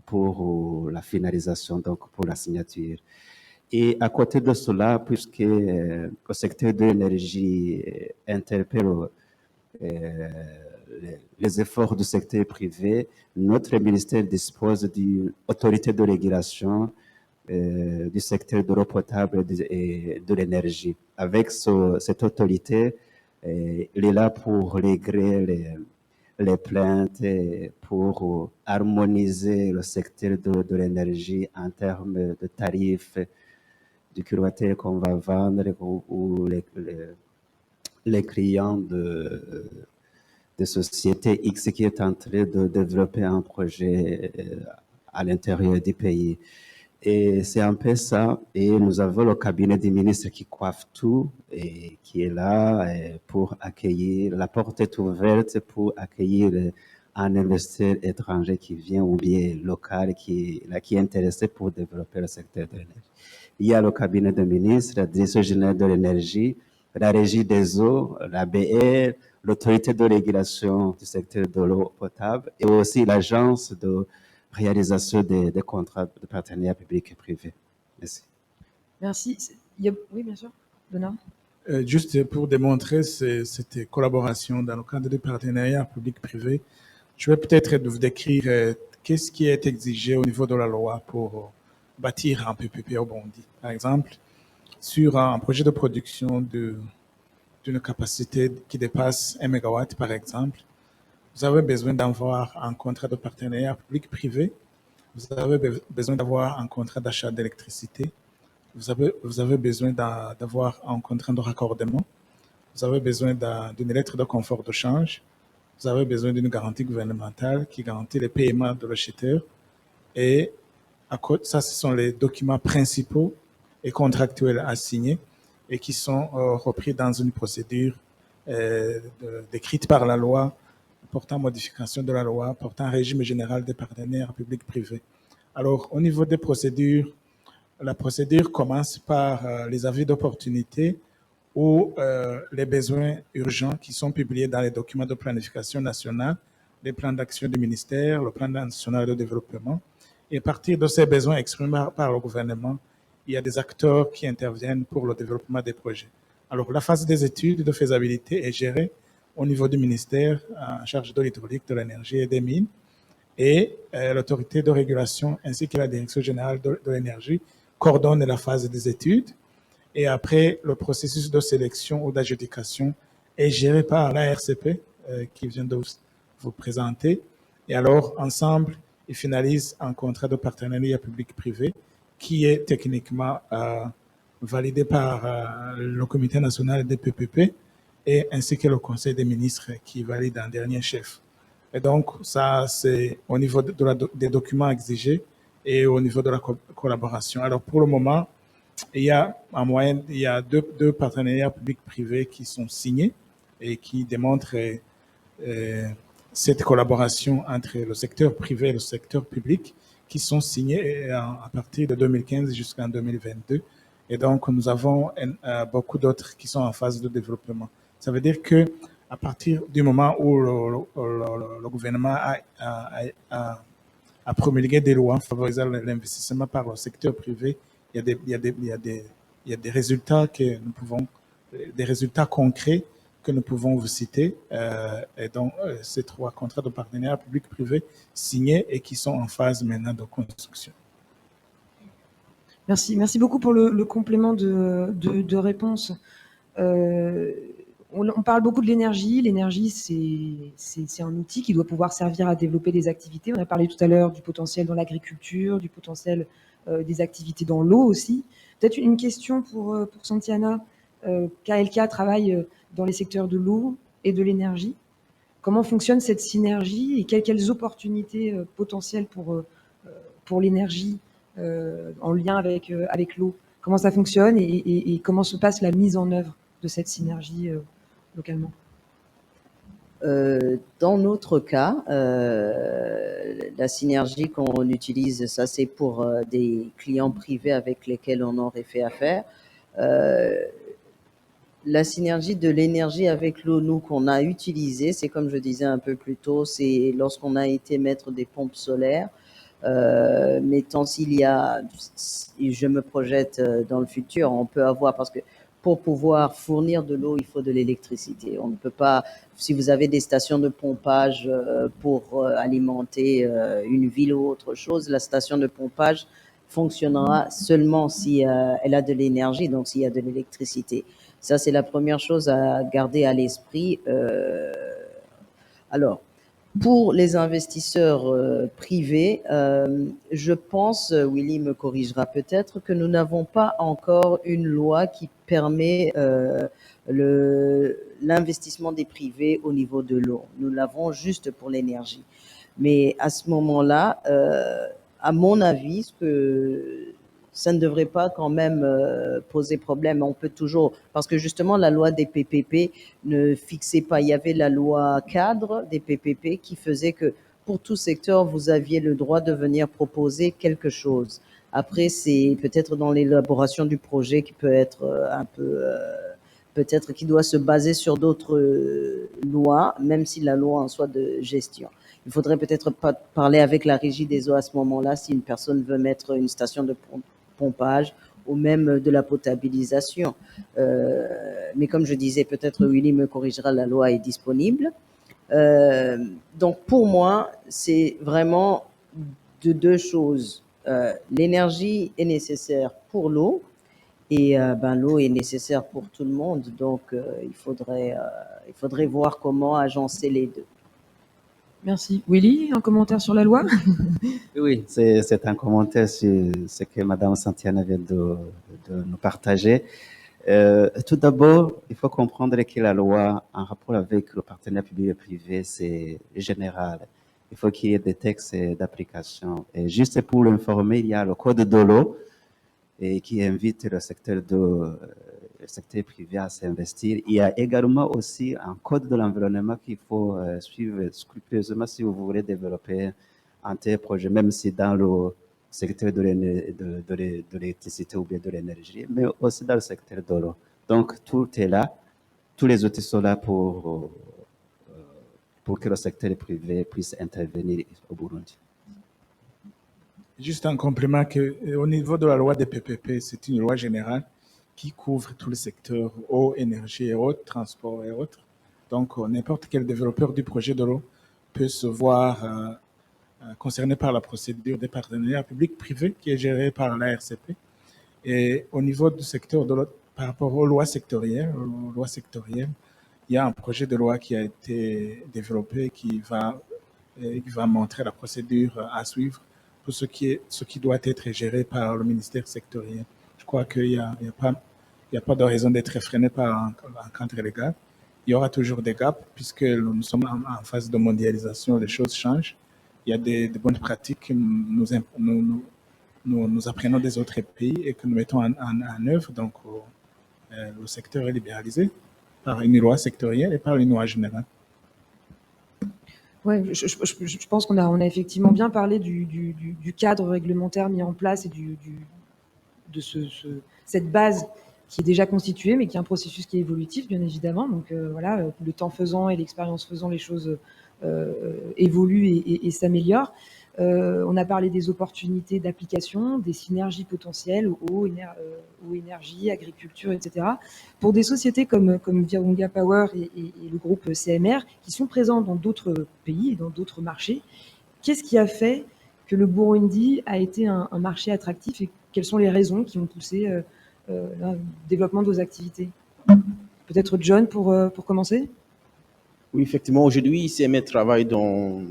pour la finalisation, donc, pour la signature. Et à côté de cela, puisque le secteur de l'énergie interpelle les efforts du secteur privé, notre ministère dispose d'une autorité de régulation du secteur de l'eau potable et de l'énergie. Avec cette autorité, il est là pour régler les plaintes et pour harmoniser le secteur de l'énergie en termes de tarifs du kilowattheure qu'on va vendre ou les clients de sociétés X qui est en train de développer un projet à l'intérieur du pays. Et c'est un peu ça. Et nous avons le cabinet des ministres qui coiffe tout et qui est là pour accueillir. La porte est ouverte pour accueillir un investisseur étranger qui vient ou bien local qui est intéressé pour développer le secteur de l'énergie. Il y a le cabinet des ministres, la direction générale de l'énergie, la régie des eaux, la BR, l'autorité de régulation du secteur de l'eau potable et aussi l'agence de réalisation des contrats de partenariat public et privé. Merci. Merci. Oui, bien sûr. Donald. Juste pour démontrer cette collaboration dans le cadre du partenariat public-privé, je vais peut-être vous décrire qu'est-ce qui est exigé au niveau de la loi pour bâtir un PPP au Burundi. Par exemple, sur un projet de production d'une capacité qui dépasse 1 MW, par exemple, vous avez besoin d'avoir un contrat de partenariat public-privé, vous avez besoin d'avoir un contrat d'achat d'électricité, vous avez besoin d'avoir un contrat de raccordement, vous avez besoin d'une lettre de confort de change, vous avez besoin d'une garantie gouvernementale qui garantit les paiements de l'acheteur. Et ça, ce sont les documents principaux et contractuels à signer et qui sont repris dans une procédure décrite par la loi portant modification de la loi, portant régime général des partenaires publics-privés. Alors, au niveau des procédures, la procédure commence par les avis d'opportunité ou les besoins urgents qui sont publiés dans les documents de planification nationale, les plans d'action du ministère, le plan national de développement. Et à partir de ces besoins exprimés par le gouvernement, il y a des acteurs qui interviennent pour le développement des projets. Alors, la phase des études de faisabilité est gérée au niveau du ministère en charge de l'hydraulique, de l'énergie et des mines, et l'autorité de régulation ainsi que la direction générale de l'énergie coordonnent la phase des études. Et après, le processus de sélection ou d'adjudication est géré par l'ARCP qui vient de vous présenter. Et alors, ensemble, ils finalisent un contrat de partenariat public-privé qui est techniquement validé par le Comité national des PPP et ainsi que le Conseil des ministres qui valide en dernier chef. Et donc, ça, c'est au niveau des documents exigés et au niveau de la collaboration. Alors, pour le moment, il y a en moyenne, il y a deux partenariats publics-privés qui sont signés et qui démontrent cette collaboration entre le secteur privé et le secteur public qui sont signés à partir de 2015 jusqu'en 2022. Et donc, nous avons beaucoup d'autres qui sont en phase de développement. Ça veut dire que à partir du moment où le gouvernement a promulgué des lois favorisant l'investissement par le secteur privé, il y a des résultats que nous pouvons, des résultats concrets que nous pouvons vous citer. Et donc, ces 3 contrats de partenariat public-privé signés et qui sont en phase maintenant de construction. Merci beaucoup pour le complément de réponse. On parle beaucoup de l'énergie. L'énergie, c'est un outil qui doit pouvoir servir à développer des activités. On a parlé tout à l'heure du potentiel dans l'agriculture, du potentiel des activités dans l'eau aussi. Peut-être une question pour Santiana. KLK travaille dans les secteurs de l'eau et de l'énergie. Comment fonctionne cette synergie et quelles opportunités potentielles pour l'énergie en lien avec l'eau? Comment ça fonctionne et comment se passe la mise en œuvre de cette synergie localement? Dans notre cas, la synergie qu'on utilise, ça c'est pour des clients privés avec lesquels on aurait fait affaire. La synergie de l'énergie avec l'eau, nous, qu'on a utilisée, c'est comme je disais un peu plus tôt, c'est lorsqu'on a été mettre des pompes solaires. Mais tant s'il y a, je me projette dans le futur, on peut avoir, parce que pour pouvoir fournir de l'eau, il faut de l'électricité. On ne peut pas, si vous avez des stations de pompage pour alimenter une ville ou autre chose, la station de pompage fonctionnera seulement si elle a de l'énergie, donc s'il y a de l'électricité. Ça, c'est la première chose à garder à l'esprit. Alors, pour les investisseurs privés, je pense, Willy me corrigera peut-être, que nous n'avons pas encore une loi qui permet l'investissement des privés au niveau de l'eau. Nous l'avons juste pour l'énergie. Mais à ce moment-là, à mon avis, ça ne devrait pas quand même poser problème. On peut toujours, parce que justement la loi des PPP ne fixait pas, il y avait la loi cadre des PPP qui faisait que pour tout secteur, vous aviez le droit de venir proposer quelque chose. Après, c'est peut-être dans l'élaboration du projet qui peut être un peu, peut-être qui doit se baser sur d'autres lois, même si la loi en soit de gestion. Il faudrait peut-être pas parler avec la régie des eaux à ce moment-là si une personne veut mettre une station de pompage ou même de la potabilisation. Mais comme je disais, peut-être Willy me corrigera, la loi est disponible. Donc pour moi, c'est vraiment de deux choses. L'énergie est nécessaire pour l'eau et l'eau est nécessaire pour tout le monde. Donc il faudrait voir comment agencer les deux. Merci. Willy, un commentaire sur la loi? Oui, c'est un commentaire sur ce que Madame Santiana vient de nous partager. Tout d'abord, il faut comprendre que la loi, en rapport avec le partenariat public et privé, c'est général. Il faut qu'il y ait des textes d'application. Et juste pour l'informer, il y a le code de l'eau et qui invite le secteur privé à s'investir. Il y a également aussi un code de l'environnement qu'il faut suivre scrupuleusement si vous voulez développer un tel projet, même si dans le secteur de l'électricité ou bien de l'énergie, mais aussi dans le secteur de l'eau. Donc, tout est là. Tous les outils sont là pour que le secteur privé puisse intervenir au Burundi. Juste un complément au niveau de la loi des PPP, c'est une loi générale qui couvre tous les secteurs eau, énergie et autres, transport et autres. Donc, n'importe quel développeur du projet de l'eau peut se voir concerné par la procédure des partenariats publics-privés qui est gérée par la RCP. Et au niveau du secteur de l'eau, par rapport aux lois sectorielles, il y a un projet de loi qui a été développé qui va montrer la procédure à suivre pour ce qui doit être géré par le ministère sectoriel. Je crois qu'il n'y a pas de raison d'être freiné par un cadre légal. Il y aura toujours des gaps puisque nous sommes en phase de mondialisation, les choses changent. Il y a des bonnes pratiques que nous apprenons des autres pays et que nous mettons en œuvre. Donc, le secteur est libéralisé par une loi sectorielle et par une loi générale. Ouais, je pense qu'on a effectivement bien parlé du cadre réglementaire mis en place et de cette base qui est déjà constituée, mais qui est un processus qui est évolutif, bien évidemment. Donc voilà, le temps faisant et l'expérience faisant, les choses évoluent et s'améliorent. On a parlé des opportunités d'application, des synergies potentielles, eau, énergie, agriculture, etc. Pour des sociétés comme Virunga Power et le groupe CMR, qui sont présents dans d'autres pays et dans d'autres marchés, qu'est-ce qui a fait que le Burundi a été un marché attractif et quelles sont les raisons qui ont poussé le développement de vos activités? Peut-être John pour commencer? Oui, effectivement, aujourd'hui, CMR travaille dans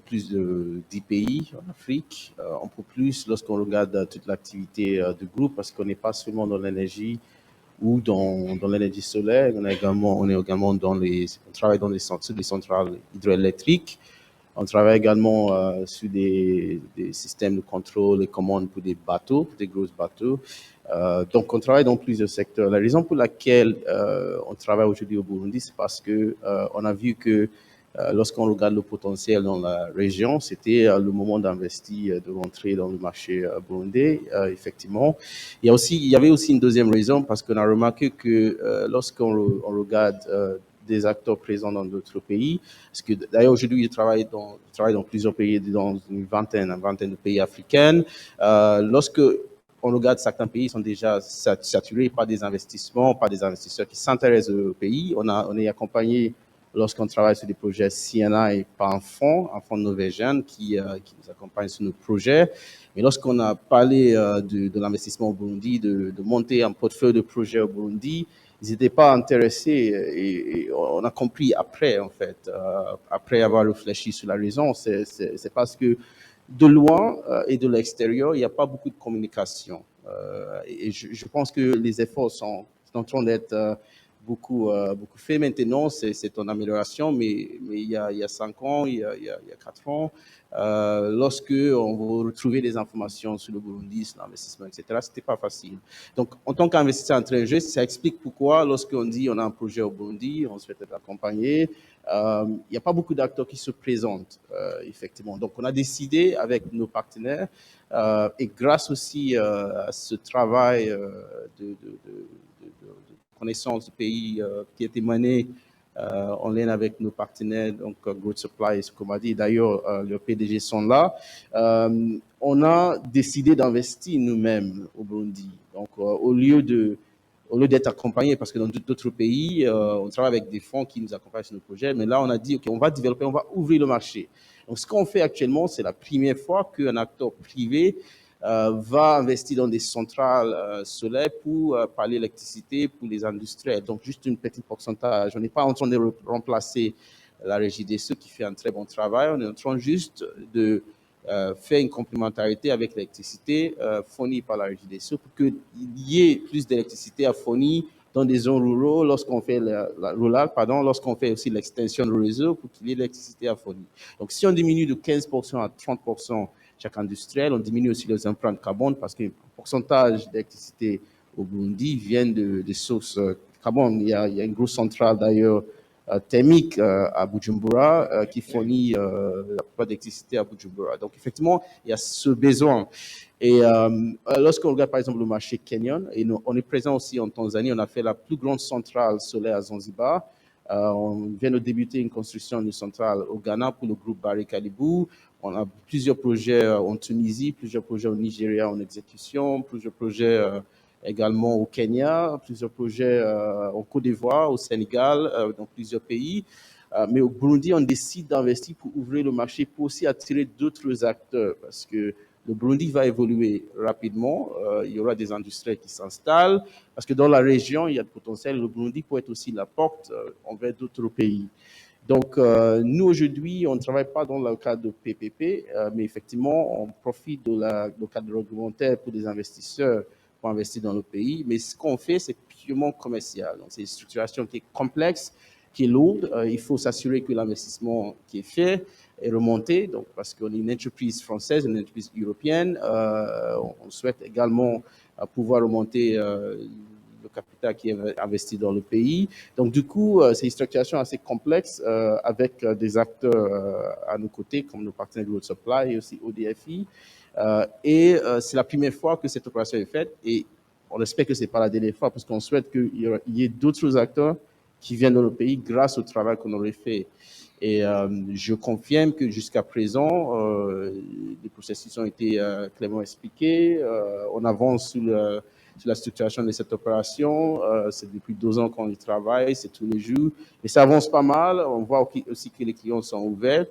plus de 10 pays en Afrique. Un peu plus lorsqu'on regarde toute l'activité du groupe, parce qu'on n'est pas seulement dans l'énergie, ou dans l'énergie solaire. On est également on travaille dans des centrales hydroélectriques. On travaille également sur des systèmes de contrôle et commande pour des bateaux, des gros bateaux. Donc, on travaille dans plusieurs secteurs. La raison pour laquelle on travaille aujourd'hui au Burundi, c'est parce que on a vu que lorsqu'on regarde le potentiel dans la région, c'était le moment d'investir, de rentrer dans le marché burundais, effectivement. Il y avait aussi une deuxième raison, parce qu'on a remarqué que lorsqu'on regarde des acteurs présents dans d'autres pays, parce que d'ailleurs aujourd'hui, je travaille dans plusieurs pays, dans une vingtaine de pays africains. Lorsque on regarde certains pays, ils sont déjà saturés par des investissements, par des investisseurs qui s'intéressent au pays. On est accompagné lorsqu'on travaille sur des projets CNI par un fonds norvégien qui nous accompagne sur nos projets. Mais lorsqu'on a parlé de l'investissement au Burundi, de monter un portefeuille de projets au Burundi, ils n'étaient pas intéressés et on a compris après, en fait, après avoir réfléchi sur la raison, c'est parce que de loin et de l'extérieur, il n'y a pas beaucoup de communication. Et je pense que les efforts sont en train d'être beaucoup fait maintenant, c'est en amélioration, mais il y a 5 ans, il y a 4 ans, lorsque on veut retrouver des informations sur le Burundi, sur l'investissement, etc., c'était pas facile. Donc, en tant qu'investisseur étranger, ça explique pourquoi, lorsqu'on dit on a un projet au Burundi, on souhaite être accompagné, il n'y a pas beaucoup d'acteurs qui se présentent, effectivement. Donc, on a décidé avec nos partenaires, et grâce aussi à ce travail de connaissance du pays qui a été mené en lien avec nos partenaires, donc Growth Supply et Sukomadi. D'ailleurs, leurs PDG sont là. On a décidé d'investir nous-mêmes au Burundi. Donc, au lieu d'être accompagnés, parce que dans d'autres pays, on travaille avec des fonds qui nous accompagnent sur nos projets, mais là, on a dit, OK, on va développer, on va ouvrir le marché. Donc, ce qu'on fait actuellement, c'est la première fois qu'un acteur privé va investir dans des centrales solaires pour parler l'électricité pour les industriels. Donc, juste une petite pourcentage. On n'est pas en train de remplacer la régie des Sceaux qui fait un très bon travail. On est en train juste de faire une complémentarité avec l'électricité fournie par la régie des Sceaux pour qu'il y ait plus d'électricité à fournir dans des zones rurales lorsqu'on fait lorsqu'on fait aussi l'extension du réseau pour qu'il y ait de l'électricité à fournir. Donc, si on diminue de 15% à 30% chaque industriel, on diminue aussi les empreintes carbone parce que le pourcentage d'électricité au Burundi vient de sources carbone. Il y a une grosse centrale d'ailleurs thermique à Bujumbura qui fournit la plupart d'électricité à Bujumbura. Donc effectivement, il y a ce besoin. Et lorsqu'on regarde par exemple le marché kenyan, et on est présent aussi en Tanzanie, on a fait la plus grande centrale solaire à Zanzibar. On vient de débuter une construction d'une centrale au Ghana pour le groupe Barry Calibou. On a plusieurs projets en Tunisie, plusieurs projets au Nigeria en exécution, plusieurs projets également au Kenya, plusieurs projets en Côte d'Ivoire, au Sénégal, dans plusieurs pays. Mais au Burundi, on décide d'investir pour ouvrir le marché, pour aussi attirer d'autres acteurs, parce que le Burundi va évoluer rapidement. Il y aura des industriels qui s'installent, parce que dans la région, il y a de potentiel. Le Burundi peut être aussi la porte envers d'autres pays. Donc, nous, aujourd'hui, on ne travaille pas dans le cadre de PPP, mais effectivement, on profite du cadre réglementaire pour des investisseurs pour investir dans le pays. Mais ce qu'on fait, c'est purement commercial. Donc, c'est une structuration qui est complexe, qui est lourde. Il faut s'assurer que l'investissement qui est fait est remonté. Donc, parce qu'on est une entreprise française, une entreprise européenne, on souhaite également pouvoir remonter le capital qui est investi dans le pays. Donc, du coup, c'est une structuration assez complexe avec des acteurs à nos côtés, comme nos partenaires Growth Supply et aussi ODFI. C'est la première fois que cette opération est faite et on espère que ce n'est pas la dernière fois parce qu'on souhaite qu'il y ait d'autres acteurs qui viennent dans le pays grâce au travail qu'on aurait fait. Et je confirme que jusqu'à présent, les processus ont été clairement expliqués. On avance sur la structuration de cette opération. C'est depuis 2 ans qu'on y travaille, c'est tous les jours. Et ça avance pas mal. On voit aussi que les clients sont ouverts.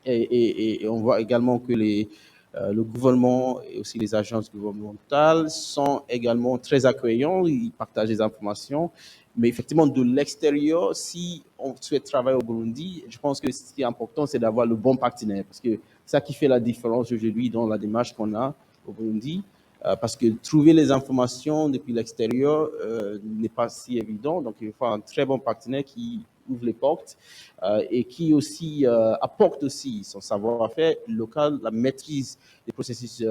Et on voit également que le gouvernement et aussi les agences gouvernementales sont également très accueillants. Ils partagent des informations. Mais effectivement, de l'extérieur, si on souhaite travailler au Burundi, je pense que ce qui est important, c'est d'avoir le bon partenaire. Parce que c'est ça qui fait la différence aujourd'hui dans la démarche qu'on a au Burundi. parce que trouver les informations depuis l'extérieur n'est pas si évident. Donc, il faut un très bon partenaire qui ouvre les portes et qui aussi apporte aussi son savoir-faire local, la maîtrise des processus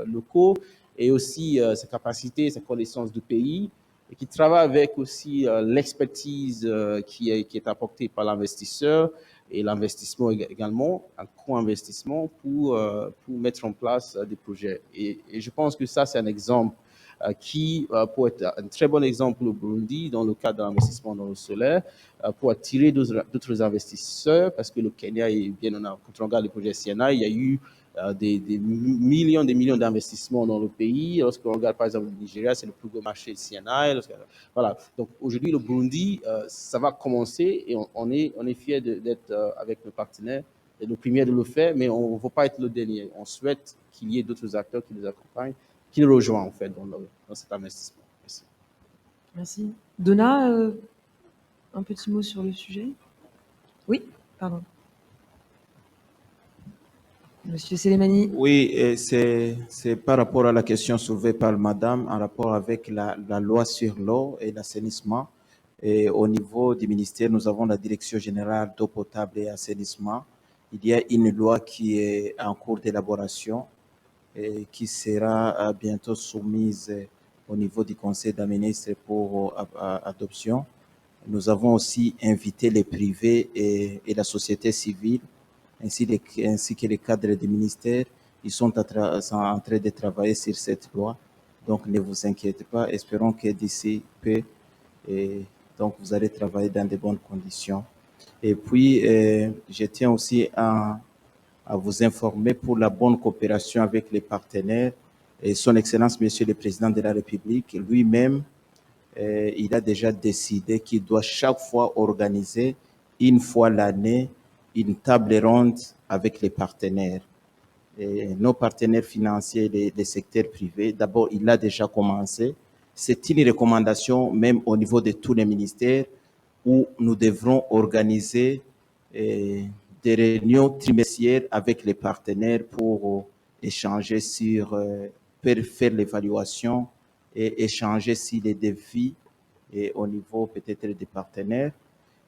locaux et aussi sa capacité, sa connaissance du pays et qui travaille avec aussi l'expertise qui est apportée par l'investisseur et l'investissement également, un co-investissement pour mettre en place des projets. Et je pense que ça, c'est un exemple qui peut être un très bon exemple pour le Burundi dans le cadre de l'investissement dans le solaire, pour attirer d'autres investisseurs, parce que le Kenya est bien, quand on regarde le projet CNI, il y a eu des millions d'investissements dans le pays. Lorsqu'on regarde par exemple le Nigeria, c'est le plus gros marché de CNI. Voilà. Donc aujourd'hui, le Burundi, ça va commencer et on est fiers d'être avec nos partenaires, et le premier de le faire, mais on ne veut pas être le dernier. On souhaite qu'il y ait d'autres acteurs qui nous accompagnent, qui nous rejoignent en fait dans cet investissement. Merci. Merci. Donna, un petit mot sur le sujet? Oui, pardon. Monsieur Selemani. Oui, et c'est par rapport à la question soulevée par madame en rapport avec la loi sur l'eau et l'assainissement. Et au niveau du ministère, nous avons la Direction générale d'eau potable et assainissement. Il y a une loi qui est en cours d'élaboration et qui sera bientôt soumise au niveau du Conseil des ministres pour adoption. Nous avons aussi invité les privés et la société civile ainsi que les cadres du ministère. Ils sont en train de travailler sur cette loi. Donc, ne vous inquiétez pas. Espérons que d'ici peu, donc, vous allez travailler dans de bonnes conditions. Et puis, je tiens aussi à vous informer pour la bonne coopération avec les partenaires. Et Son Excellence, Monsieur le Président de la République, lui-même, il a déjà décidé qu'il doit chaque fois organiser une fois l'année une table ronde avec les partenaires. Et nos partenaires financiers, les secteurs privés, d'abord, il a déjà commencé. C'est une recommandation même au niveau de tous les ministères où nous devrons organiser des réunions trimestrielles avec les partenaires pour échanger sur, faire l'évaluation et échanger sur les défis et au niveau peut-être des partenaires.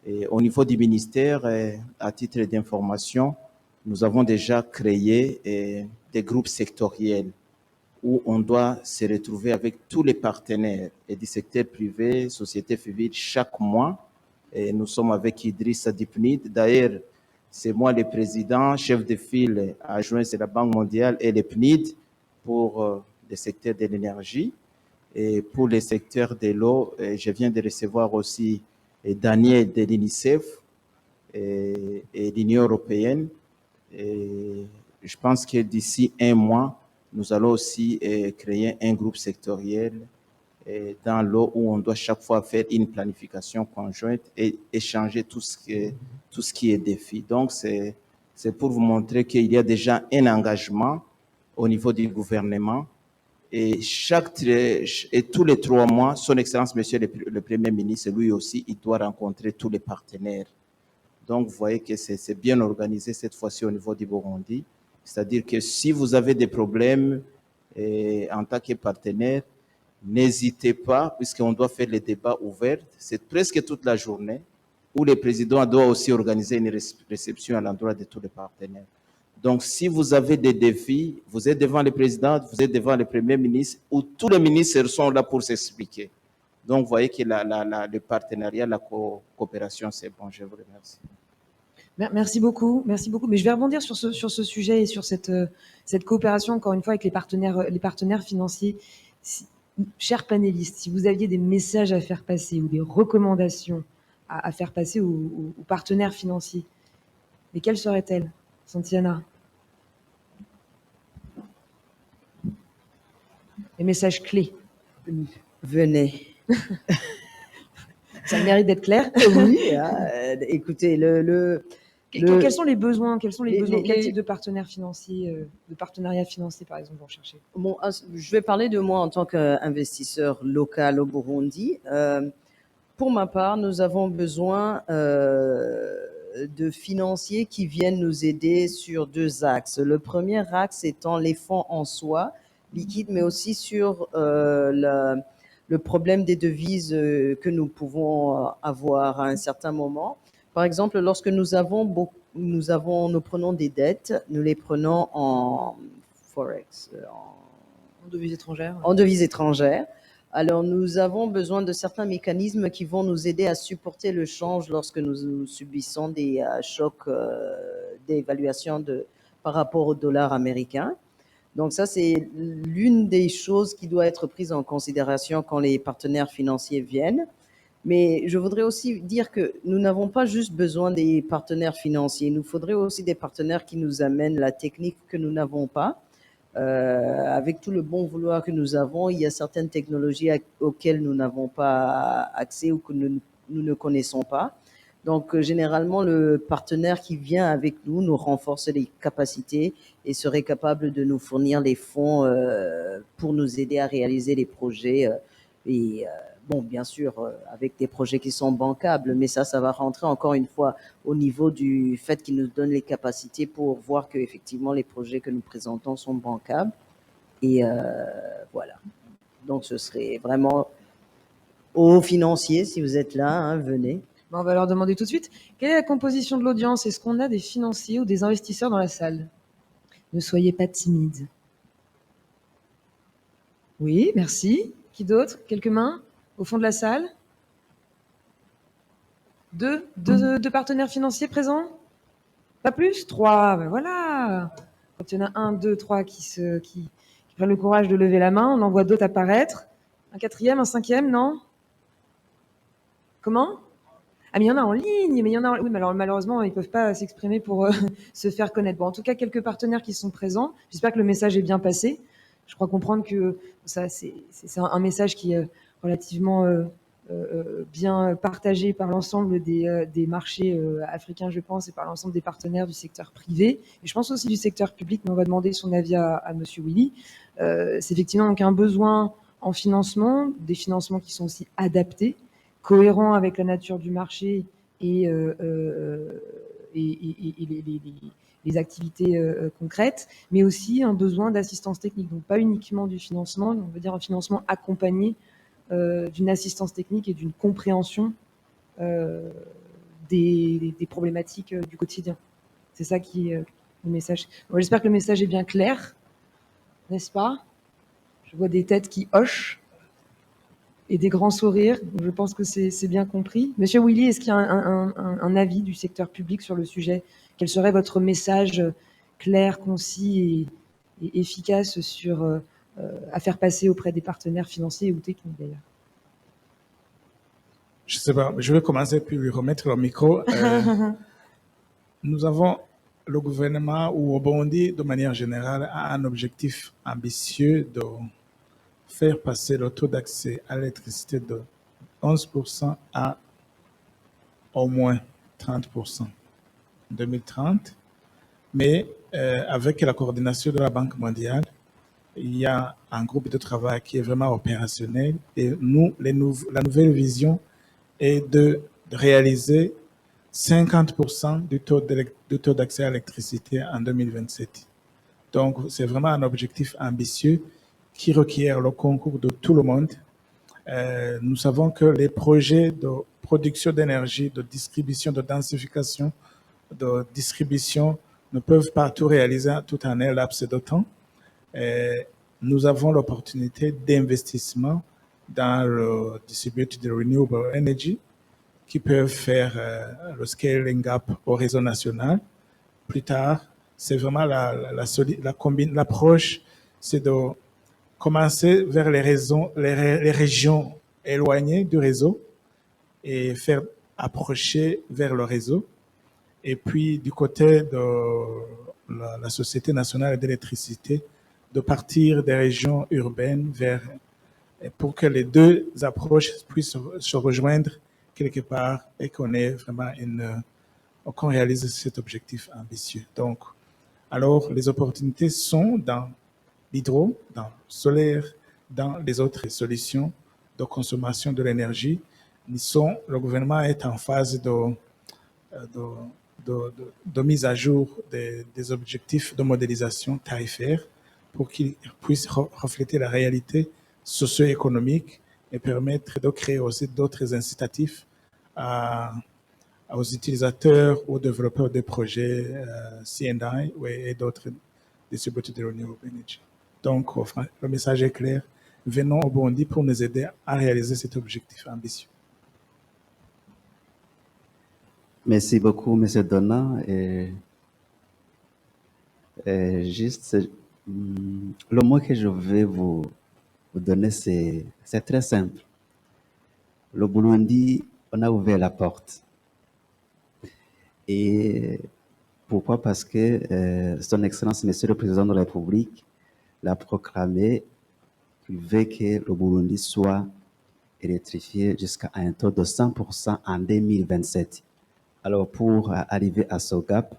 Et au niveau du ministère, à titre d'information, nous avons déjà créé des groupes sectoriels où on doit se retrouver avec tous les partenaires et du secteur privé, société civile chaque mois. Et nous sommes avec Idrissa Dipnid. D'ailleurs, c'est moi le président, chef de file adjoint, c'est la Banque mondiale et le PNID pour le secteur de l'énergie. Et pour le secteur de l'eau, je viens de recevoir aussi Daniel de l'UNICEF et l'Union européenne. Et je pense que d'ici un mois, nous allons aussi créer un groupe sectoriel dans l'eau où on doit chaque fois faire une planification conjointe et échanger tout ce qui est défi. Donc, c'est pour vous montrer qu'il y a déjà un engagement au niveau du gouvernement. Et tous les 3 mois, Son Excellence, Monsieur le Premier ministre, lui aussi, il doit rencontrer tous les partenaires. Donc, vous voyez que c'est bien organisé cette fois-ci au niveau du Burundi. C'est-à-dire que si vous avez des problèmes en tant que partenaire, n'hésitez pas, puisqu'on doit faire les débats ouverts. C'est presque toute la journée où le président doit aussi organiser une réception à l'endroit de tous les partenaires. Donc, si vous avez des défis, vous êtes devant le président, vous êtes devant le premier ministre, où tous les ministres sont là pour s'expliquer. Donc, vous voyez que le partenariat, la coopération, c'est bon. Je vous remercie. Merci beaucoup, merci beaucoup. Mais je vais rebondir sur ce sujet et sur cette coopération, encore une fois, avec les partenaires financiers. Chers panélistes, si vous aviez des messages à faire passer ou des recommandations à faire passer aux partenaires financiers, lesquelles seraient-elles, Santiana? Les messages clés. Venez. Ça mérite d'être clair. Oui, écoutez, quels sont les besoins? Quels types de partenaires financiers, de partenariats financiers, par exemple, vous recherchez? Bon, je vais parler de moi en tant qu'investisseur local au Burundi. Pour ma part, nous avons besoin de financiers qui viennent nous aider sur 2 axes. Le premier axe étant les fonds en soi, liquide, mais aussi sur le problème des devises que nous pouvons avoir à un certain moment. Par exemple, lorsque nous prenons des dettes, nous les prenons en forex, En devises étrangères. en devises étrangères. Alors, nous avons besoin de certains mécanismes qui vont nous aider à supporter le change lorsque nous subissons des chocs d'évaluation par rapport au dollar américain. Donc, ça, c'est l'une des choses qui doit être prise en considération quand les partenaires financiers viennent. Mais je voudrais aussi dire que nous n'avons pas juste besoin des partenaires financiers. Il nous faudrait aussi des partenaires qui nous amènent la technique que nous n'avons pas. Avec tout le bon vouloir que nous avons, il y a certaines technologies auxquelles nous n'avons pas accès ou que nous ne connaissons pas. Donc, généralement, le partenaire qui vient avec nous renforce les capacités et serait capable de nous fournir les fonds pour nous aider à réaliser les projets. Bon, bien sûr, avec des projets qui sont bancables, mais ça va rentrer encore une fois au niveau du fait qu'ils nous donnent les capacités pour voir qu'effectivement les projets que nous présentons sont bancables. Et voilà. Donc, ce serait vraiment aux financiers, si vous êtes là, hein, venez. On va leur demander tout de suite. Quelle est la composition de l'audience? Est-ce qu'on a des financiers ou des investisseurs dans la salle? Ne soyez pas timides. Oui, merci. Qui d'autre? Quelques mains au fond de la salle? Deux partenaires financiers présents? Pas plus? 3, ben voilà. Quand il y en a 1, 2, 3 qui prennent le courage de lever la main, on en voit d'autres apparaître. Un 4e, un 5e, non? Comment? Ah, mais il y en a en ligne, mais il y en a. Oui, mais alors malheureusement, ils ne peuvent pas s'exprimer pour se faire connaître. Bon, en tout cas, quelques partenaires qui sont présents. J'espère que le message est bien passé. Je crois comprendre que ça, c'est un message qui est relativement bien partagé par l'ensemble des marchés africains, je pense, et par l'ensemble des partenaires du secteur privé. Et je pense aussi du secteur public, mais on va demander son avis à Monsieur Willy. C'est effectivement donc un besoin en financement, des financements qui sont aussi adaptés, cohérent avec la nature du marché et les activités concrètes, mais aussi un besoin d'assistance technique. Donc pas uniquement du financement, on veut dire un financement accompagné d'une assistance technique et d'une compréhension des problématiques du quotidien. C'est ça qui est le message. Bon, j'espère que le message est bien clair, n'est-ce pas? Je vois des têtes qui hochent et des grands sourires. Je pense que c'est bien compris. Monsieur Willy, est-ce qu'il y a un avis du secteur public sur le sujet? Quel serait votre message clair, concis et efficace à faire passer auprès des partenaires financiers ou techniques d'ailleurs? Je sais pas, je vais commencer puis lui remettre le micro. Nous avons le gouvernement ou au Burundi, de manière générale, a un objectif ambitieux de faire passer le taux d'accès à l'électricité de 11% à au moins 30% en 2030. Mais avec la coordination de la Banque mondiale, il y a un groupe de travail qui est vraiment opérationnel. Et nous, la nouvelle vision est de réaliser 50% du taux d'accès à l'électricité en 2027. Donc, c'est vraiment un objectif ambitieux qui requiert le concours de tout le monde. Nous savons que les projets de production d'énergie, de distribution, de densification, de distribution ne peuvent pas tout réaliser tout en un laps de temps. Nous avons l'opportunité d'investissement dans le distributed renewable energy qui peuvent faire le scaling up au réseau national. Plus tard, c'est vraiment l'approche, c'est de commencer vers les régions éloignées du réseau et faire approcher vers le réseau. Et puis, du côté de la Société nationale d'électricité, de partir des régions urbaines pour que les deux approches puissent se rejoindre quelque part et qu'on ait vraiment qu'on réalise cet objectif ambitieux. Donc, alors, les opportunités sont dans l'hydro, dans le solaire, dans les autres solutions de consommation de l'énergie. Le gouvernement est en phase de mise à jour des objectifs de modélisation tarifaire pour qu'ils puissent refléter la réalité socio-économique et permettre de créer aussi d'autres incitatifs aux utilisateurs, aux développeurs de projets C&I et d'autres distributeurs de renewable energy. Donc, le message est clair. Venons au Burundi pour nous aider à réaliser cet objectif ambitieux. Merci beaucoup, M. Donna. Juste, le mot que je vais vous donner, c'est très simple. Le Burundi, on a ouvert la porte. Et pourquoi? Parce que Son Excellence, Monsieur le Président de la République, l'a proclamé qu'il veut que le Burundi soit électrifié jusqu'à un taux de 100% en 2027. Alors, pour arriver à ce gap,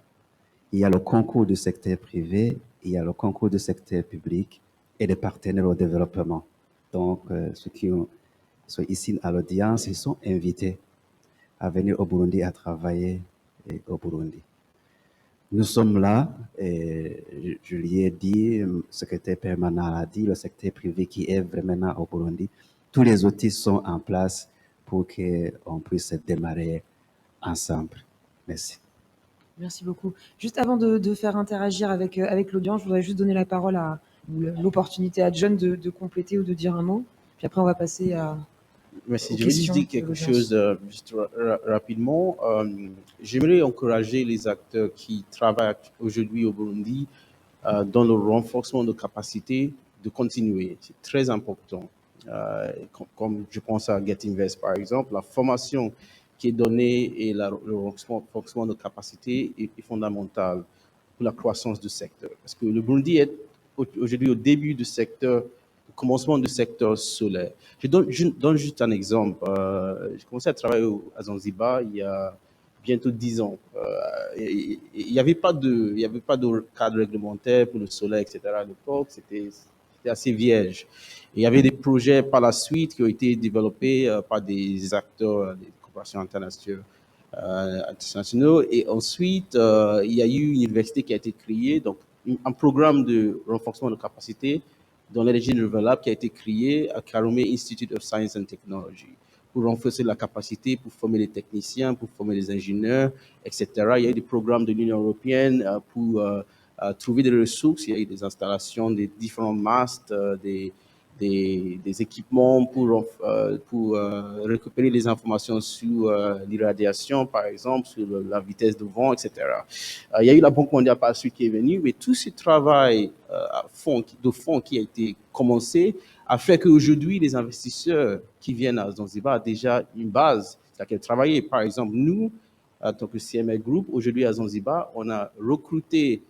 il y a le concours du secteur privé, il y a le concours du secteur public et des partenaires au développement. Donc, ceux qui sont ici à l'audience, ils sont invités à venir au Burundi, à travailler au Burundi. Nous sommes là, et je lui ai dit, le secrétaire permanent a dit, le secteur privé qui est vraiment au Burundi, tous les outils sont en place pour qu'on puisse démarrer ensemble. Merci. Merci beaucoup. Juste avant de faire interagir avec l'audience, je voudrais juste donner la parole à l'opportunité à John de compléter ou de dire un mot. Puis après, on va passer à... Merci. Je vais juste dire quelque chose juste rapidement. J'aimerais encourager les acteurs qui travaillent aujourd'hui au Burundi dans le renforcement de capacités de continuer. C'est très important. Comme je pense à Get Invest, par exemple, la formation qui est donnée et le renforcement de capacités est fondamentale pour la croissance du secteur. Parce que le Burundi est aujourd'hui au début du secteur, au commencement du secteur solaire. Je donne juste un exemple. J'ai commencé à travailler à Zanzibar il y a bientôt 10 ans. Il n'y avait pas de cadre réglementaire pour le solaire, etc. À l'époque, c'était assez vierge. Et il y avait des projets par la suite qui ont été développés par des acteurs, des corporations internationaux. Et ensuite, il y a eu une université qui a été créée, donc un programme de renforcement de capacité dans l'énergie renouvelable qui a été créé à Karume Institute of Science and Technology pour renforcer la capacité, pour former les techniciens, pour former les ingénieurs, etc. Il y a eu des programmes de l'Union européenne pour trouver des ressources. Il y a eu des installations, des différents masts, des équipements pour récupérer les informations sur l'irradiation, par exemple, sur la vitesse de vent, etc. Il y a eu la Banque mondiale par la suite qui est venue, mais tout ce travail de fond qui a été commencé a fait qu'aujourd'hui, les investisseurs qui viennent à Zanzibar ont déjà une base sur laquelle travailler. Par exemple, nous, en tant que CMA Group, aujourd'hui à Zanzibar, on a recruté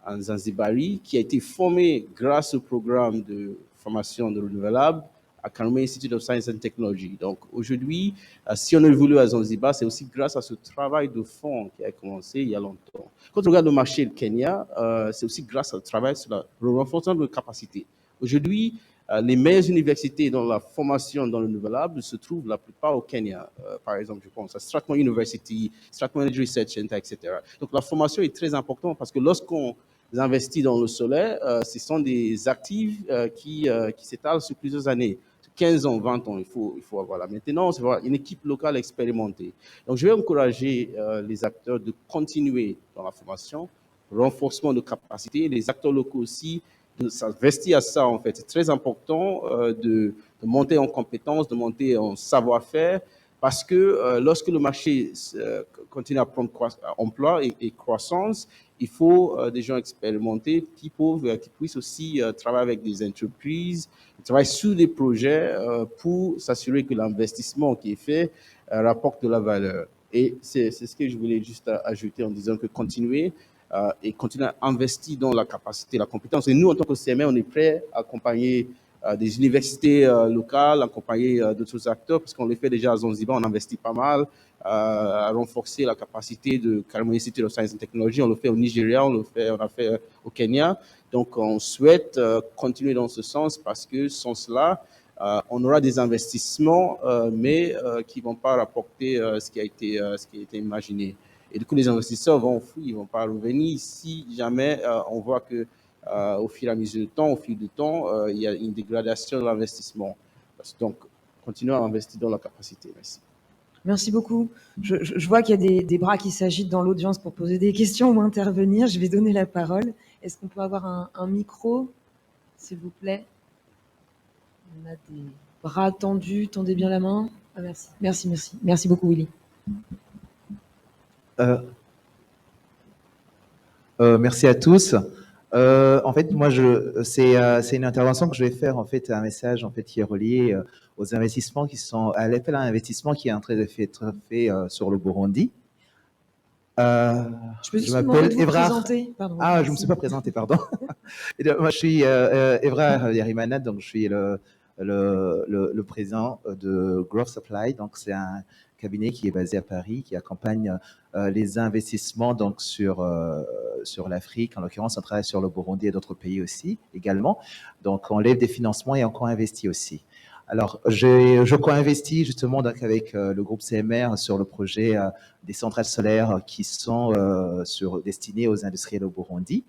un Zanzibari qui a été formé grâce au programme de formation de renouvelable à Karume Institute of Science and Technology. Donc aujourd'hui, si on évolue à Zanzibar, c'est aussi grâce à ce travail de fond qui a commencé il y a longtemps. Quand on regarde le marché du Kenya, c'est aussi grâce au travail sur le renforcement de capacité. Aujourd'hui, les meilleures universités dans la formation dans le renouvelable se trouvent la plupart au Kenya. Par exemple, je pense à Strathmore University, Strathmore Energy Research Center, etc. Donc la formation est très importante parce que lorsqu'on investit dans le solaire, ce sont des actifs qui s'étalent sur plusieurs années. 15 ans, 20 ans, il faut avoir la maintenance, il faut avoir une équipe locale expérimentée. Donc, je vais encourager les acteurs de continuer dans la formation, renforcement de capacité, les acteurs locaux aussi, de s'investir à ça, en fait. C'est très important de monter en compétences, de monter en savoir-faire, parce que lorsque le marché continue à prendre emploi et croissance, il faut des gens expérimentés qui puissent aussi travailler avec des entreprises, travailler sur des projets pour s'assurer que l'investissement qui est fait rapporte de la valeur. Et c'est ce que je voulais juste ajouter en disant que continuer et continuer à investir dans la capacité, la compétence. Et nous, en tant que CMA, on est prêt à accompagner des universités locales, accompagner d'autres acteurs, parce qu'on le fait déjà à Zanzibar, on investit pas mal à renforcer la capacité de Karume Institute of Science and Technology. On le fait au Nigeria, on a fait au Kenya. Donc, on souhaite continuer dans ce sens parce que sans cela, on aura des investissements, mais qui ne vont pas rapporter ce qui a été imaginé. Et du coup, les investisseurs vont fuir, ils ne vont pas revenir si jamais on voit que au fil et à mesure du temps, il y a une dégradation de l'investissement. Donc, continuons à investir dans la capacité. Merci. Merci beaucoup. Je vois qu'il y a des bras qui s'agitent dans l'audience pour poser des questions ou intervenir. Je vais donner la parole. Est-ce qu'on peut avoir un micro, s'il vous plaît? On a des bras tendus. Tendez bien la main. Ah, merci. Merci, merci. Merci beaucoup, Willy. Merci à tous. En fait, moi, c'est une intervention que je vais faire, en fait, un message en fait qui est relié aux investissements qui sont à l'appel à investissement qui est en train d'être fait sur le Burundi. Je peux juste vous demander m'appelle de vous Evrard. présenter. Pardon, Ah, je ne merci. me suis pas présenté, pardon. Et donc, moi, je suis Evrard Yarimana, donc je suis le président de Growth Supply. Donc, c'est un cabinet qui est basé à Paris, qui accompagne les investissements donc sur l'Afrique. En l'occurrence, on travaille sur le Burundi et d'autres pays aussi également. Donc, on lève des financements et on co-investit aussi. Alors, je co-investis justement donc avec le groupe CMR sur le projet des centrales solaires qui sont destinées aux industriels au Burundi.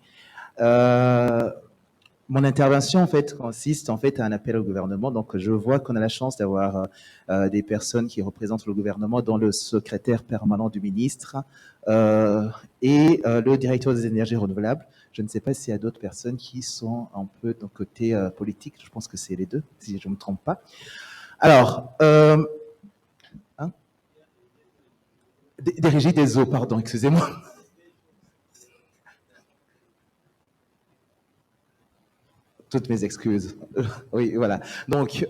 Mon intervention, en fait, consiste en fait à un appel au gouvernement. Donc, je vois qu'on a la chance d'avoir des personnes qui représentent le gouvernement, dont le secrétaire permanent du ministre et le directeur des énergies renouvelables. Je ne sais pas s'il y a d'autres personnes qui sont un peu d'un côté politique. Je pense que c'est les deux, si je ne me trompe pas. Alors, des régies des eaux, pardon, excusez-moi. Toutes mes excuses. Oui, voilà. Donc,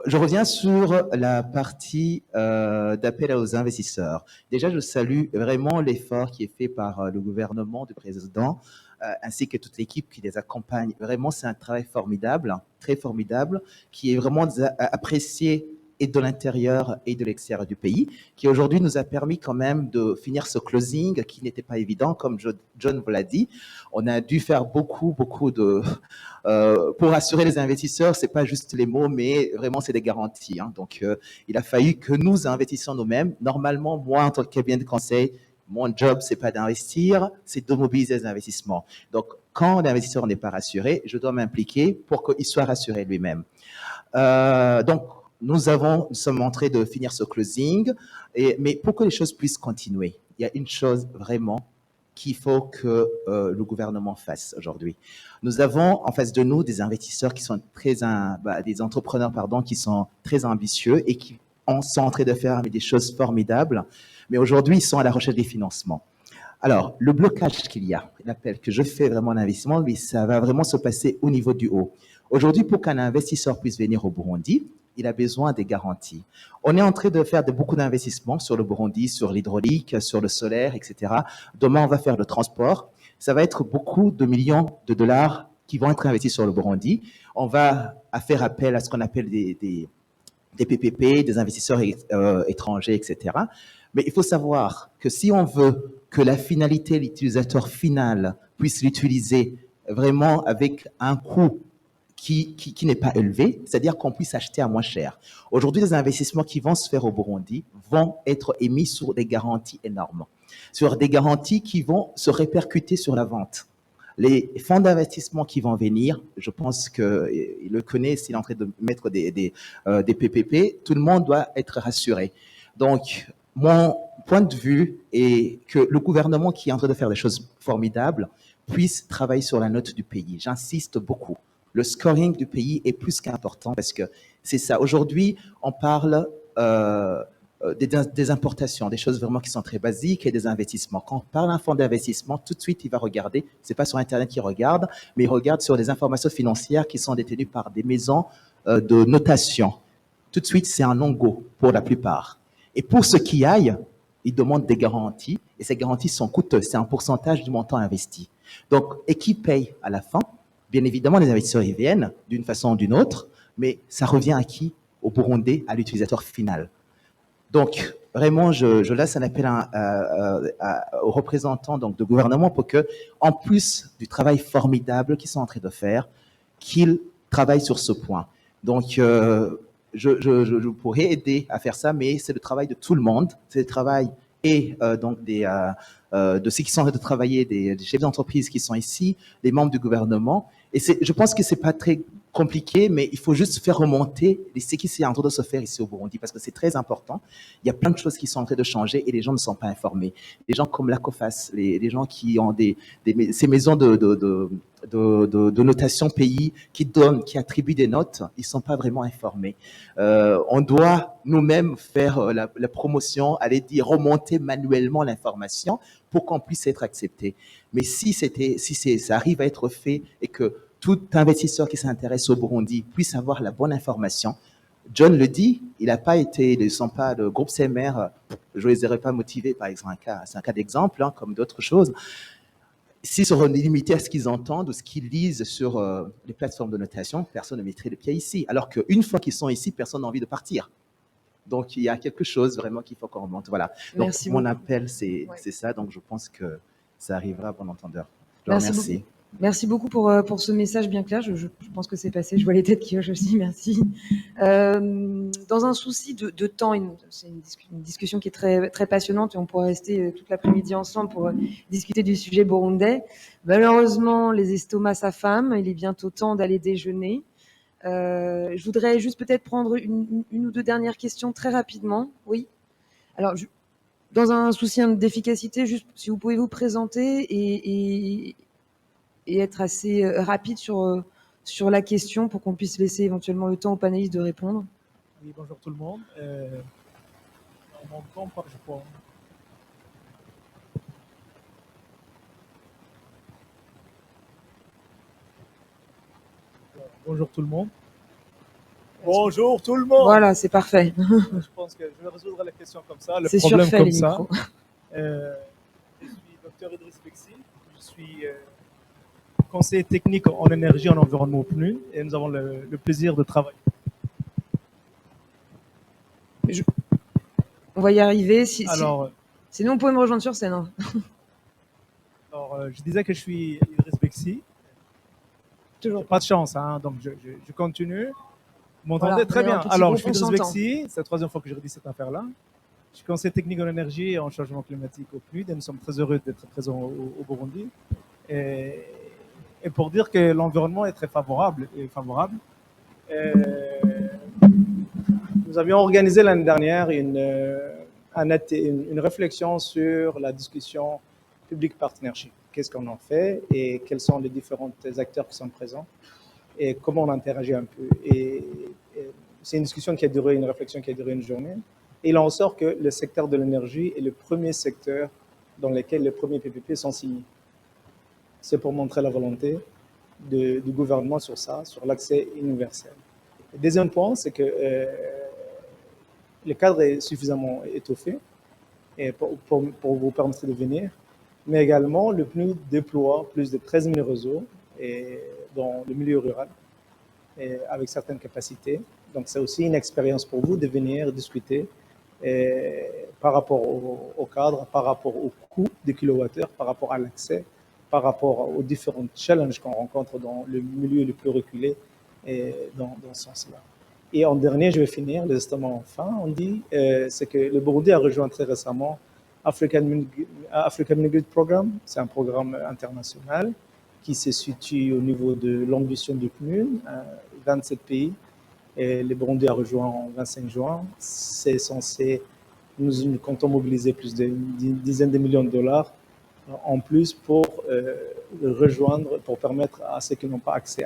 je reviens sur la partie d'appel aux investisseurs. Déjà, je salue vraiment l'effort qui est fait par le gouvernement du président ainsi que toute l'équipe qui les accompagne. Vraiment, c'est un travail formidable, très formidable, qui est vraiment apprécié et de l'intérieur et de l'extérieur du pays, qui aujourd'hui nous a permis quand même de finir ce closing qui n'était pas évident, comme John vous l'a dit. On a dû faire beaucoup de... pour assurer les investisseurs, c'est pas juste les mots, mais vraiment c'est des garanties. Hein. Donc, il a fallu que nous investissions nous-mêmes. Normalement, moi, en tant que cabinet de conseil, mon job, c'est pas d'investir, c'est de mobiliser les investissements. Donc, quand l'investisseur n'est pas rassuré, je dois m'impliquer pour qu'il soit rassuré lui-même. Donc, nous sommes en train de finir ce closing, mais pour que les choses puissent continuer, il y a une chose vraiment qu'il faut que le gouvernement fasse aujourd'hui. Nous avons en face de nous des investisseurs qui sont des entrepreneurs, pardon, qui sont très ambitieux et qui sont en train de faire des choses formidables, mais aujourd'hui, ils sont à la recherche des financements. Alors, le blocage qu'il y a, l'appel que je fais vraiment l'investissement, mais ça va vraiment se passer au niveau du haut. Aujourd'hui, pour qu'un investisseur puisse venir au Burundi, il a besoin des garanties. On est en train de faire beaucoup d'investissements sur le Burundi, sur l'hydraulique, sur le solaire, etc. Demain, on va faire le transport. Ça va être beaucoup de millions de dollars qui vont être investis sur le Burundi. On va faire appel à ce qu'on appelle des PPP, des investisseurs étrangers, etc. Mais il faut savoir que si on veut que la finalité, l'utilisateur final puisse l'utiliser vraiment avec un coût qui n'est pas élevé, c'est-à-dire qu'on puisse acheter à moins cher. Aujourd'hui, les investissements qui vont se faire au Burundi vont être émis sur des garanties énormes, sur des garanties qui vont se répercuter sur la vente. Les fonds d'investissement qui vont venir, je pense qu'il le connaît, s'il est en train de mettre des PPP, tout le monde doit être rassuré. Donc, mon point de vue est que le gouvernement qui est en train de faire des choses formidables puisse travailler sur la note du pays. J'insiste beaucoup. Le scoring du pays est plus qu'important parce que c'est ça. Aujourd'hui, on parle des importations, des choses vraiment qui sont très basiques et des investissements. Quand on parle d'un fonds d'investissement, tout de suite, il va regarder, c'est pas sur Internet qu'il regarde, mais il regarde sur des informations financières qui sont détenues par des maisons de notation. Tout de suite, c'est un non-go pour la plupart. Et pour ceux qui aillent, ils demandent des garanties et ces garanties sont coûteuses. C'est un pourcentage du montant investi. Donc, et qui paye à la fin? Bien évidemment, les investisseurs y viennent d'une façon ou d'une autre, mais ça revient à qui? Au Burundais, à l'utilisateur final. Donc, vraiment, je laisse un appel aux représentants donc, de gouvernement pour que, en plus du travail formidable qu'ils sont en train de faire, qu'ils travaillent sur ce point. Donc, je pourrais aider à faire ça, mais c'est le travail de tout le monde. C'est le travail et donc de ceux qui sont en train de travailler, des chefs d'entreprise qui sont ici, les membres du gouvernement. Et je pense que c'est pas très compliqué, mais il faut juste faire remonter ce qui est en train de se faire ici au Burundi, parce que c'est très important. Il y a plein de choses qui sont en train de changer et les gens ne sont pas informés. Les gens comme la COFAS, les gens qui ont ces maisons de notation pays qui attribuent des notes, ils sont pas vraiment informés. On doit nous-mêmes faire la promotion, aller dire, remonter manuellement l'information pour qu'on puisse être accepté. Mais si ça arrive à être fait et que tout investisseur qui s'intéresse au Burundi puisse avoir la bonne information. John le dit, ils ne sont pas le groupe CMR, je ne les aurais pas motivés, par exemple, c'est un cas d'exemple, hein, comme d'autres choses. S'ils seront limités à ce qu'ils entendent ou ce qu'ils lisent sur les plateformes de notation, personne ne mettrait le pied ici. Alors qu'une fois qu'ils sont ici, personne n'a envie de partir. Donc, il y a quelque chose vraiment qu'il faut qu'on remonte. Voilà. Donc, Merci mon beaucoup. appel, c'est ça. Donc, je pense que ça arrivera à bon entendeur. Je vous Merci remercie. beaucoup. Merci beaucoup pour ce message bien clair. Je pense que c'est passé. Je vois les têtes qui hochent aussi. Merci. Dans un souci de temps, c'est une discussion qui est très, très passionnante et on pourrait rester toute l'après-midi ensemble pour discuter du sujet burundais. Malheureusement, les estomacs s'affament. Il est bientôt temps d'aller déjeuner. Je voudrais juste peut-être prendre une ou deux dernières questions très rapidement. Oui. Alors, dans un souci d'efficacité, juste si vous pouvez vous présenter et être assez rapide sur la question pour qu'on puisse laisser éventuellement le temps aux panélistes de répondre. Oui, bonjour tout le monde. On m'entend pas, je crois. Bonjour tout le monde. Bonjour tout le monde. Voilà, c'est parfait. Je pense que je vais résoudre la question comme ça, le C'est problème surfait, comme les ça. micros. Je suis docteur Idriss Bexi. Je suis conseiller technique en énergie et en environnement PNU et nous avons le plaisir de travailler. On va y arriver. Alors, sinon, vous pouvez me rejoindre sur scène. Hein. Alors, je disais que je suis Idriss Bexi. Toujours pas de chance, hein, donc je continue. Vous m'entendez voilà, très bien. Alors, je suis Idriss Bexi, c'est la troisième fois que je redis cette affaire-là. Je suis conseiller technique en énergie et en changement climatique au PNUD et nous sommes très heureux d'être présents au Burundi. Et pour dire que l'environnement est très favorable. Nous avions organisé l'année dernière une réflexion sur la discussion public-partnership. Qu'est-ce qu'on en fait et quels sont les différents acteurs qui sont présents et comment on interagit un peu. Et c'est une réflexion qui a duré une journée. Et il en sort que le secteur de l'énergie est le premier secteur dans lequel les premiers PPP sont signés. C'est pour montrer la volonté du gouvernement sur ça, sur l'accès universel. Le deuxième point, c'est que le cadre est suffisamment étoffé et pour vous permettre de venir, mais également le PNUD déploie plus de 13 000 réseaux dans le milieu rural avec certaines capacités. Donc c'est aussi une expérience pour vous de venir discuter par rapport au cadre, par rapport au coût des kilowattheures, par rapport à l'accès, par rapport aux différents challenges qu'on rencontre dans le milieu le plus reculé et dans ce sens-là. Et en dernier, je vais finir, justement enfin, on dit, c'est que le Burundi a rejoint très récemment African Mini Grid Program. C'est un programme international qui se situe au niveau de l'ambition du PNUD, 27 pays. Et le Burundi a rejoint en 25 juin. C'est censé, nous comptons mobiliser plus d'une dizaine de millions de dollars en plus pour rejoindre, pour permettre à ceux qui n'ont pas accès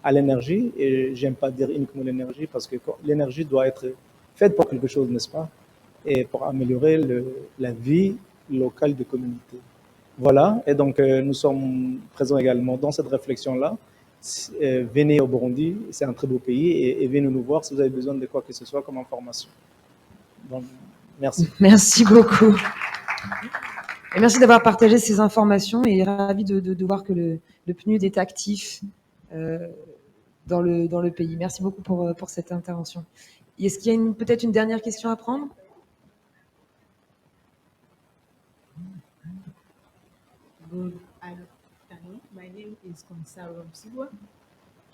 à l'énergie, et j'aime pas dire uniquement l'énergie, parce que l'énergie doit être faite pour quelque chose, n'est-ce pas? Et pour améliorer la vie locale des communautés. Voilà, et donc nous sommes présents également dans cette réflexion-là. Venez au Burundi, c'est un très beau pays, et venez nous voir si vous avez besoin de quoi que ce soit comme information. Donc, merci. Merci beaucoup. Et merci d'avoir partagé ces informations et ravi de voir que le PNUD est actif dans le pays. Merci beaucoup pour cette intervention. Est-ce qu'il y a peut-être une dernière question à prendre? Good afternoon. My name is Konsaro Msigwa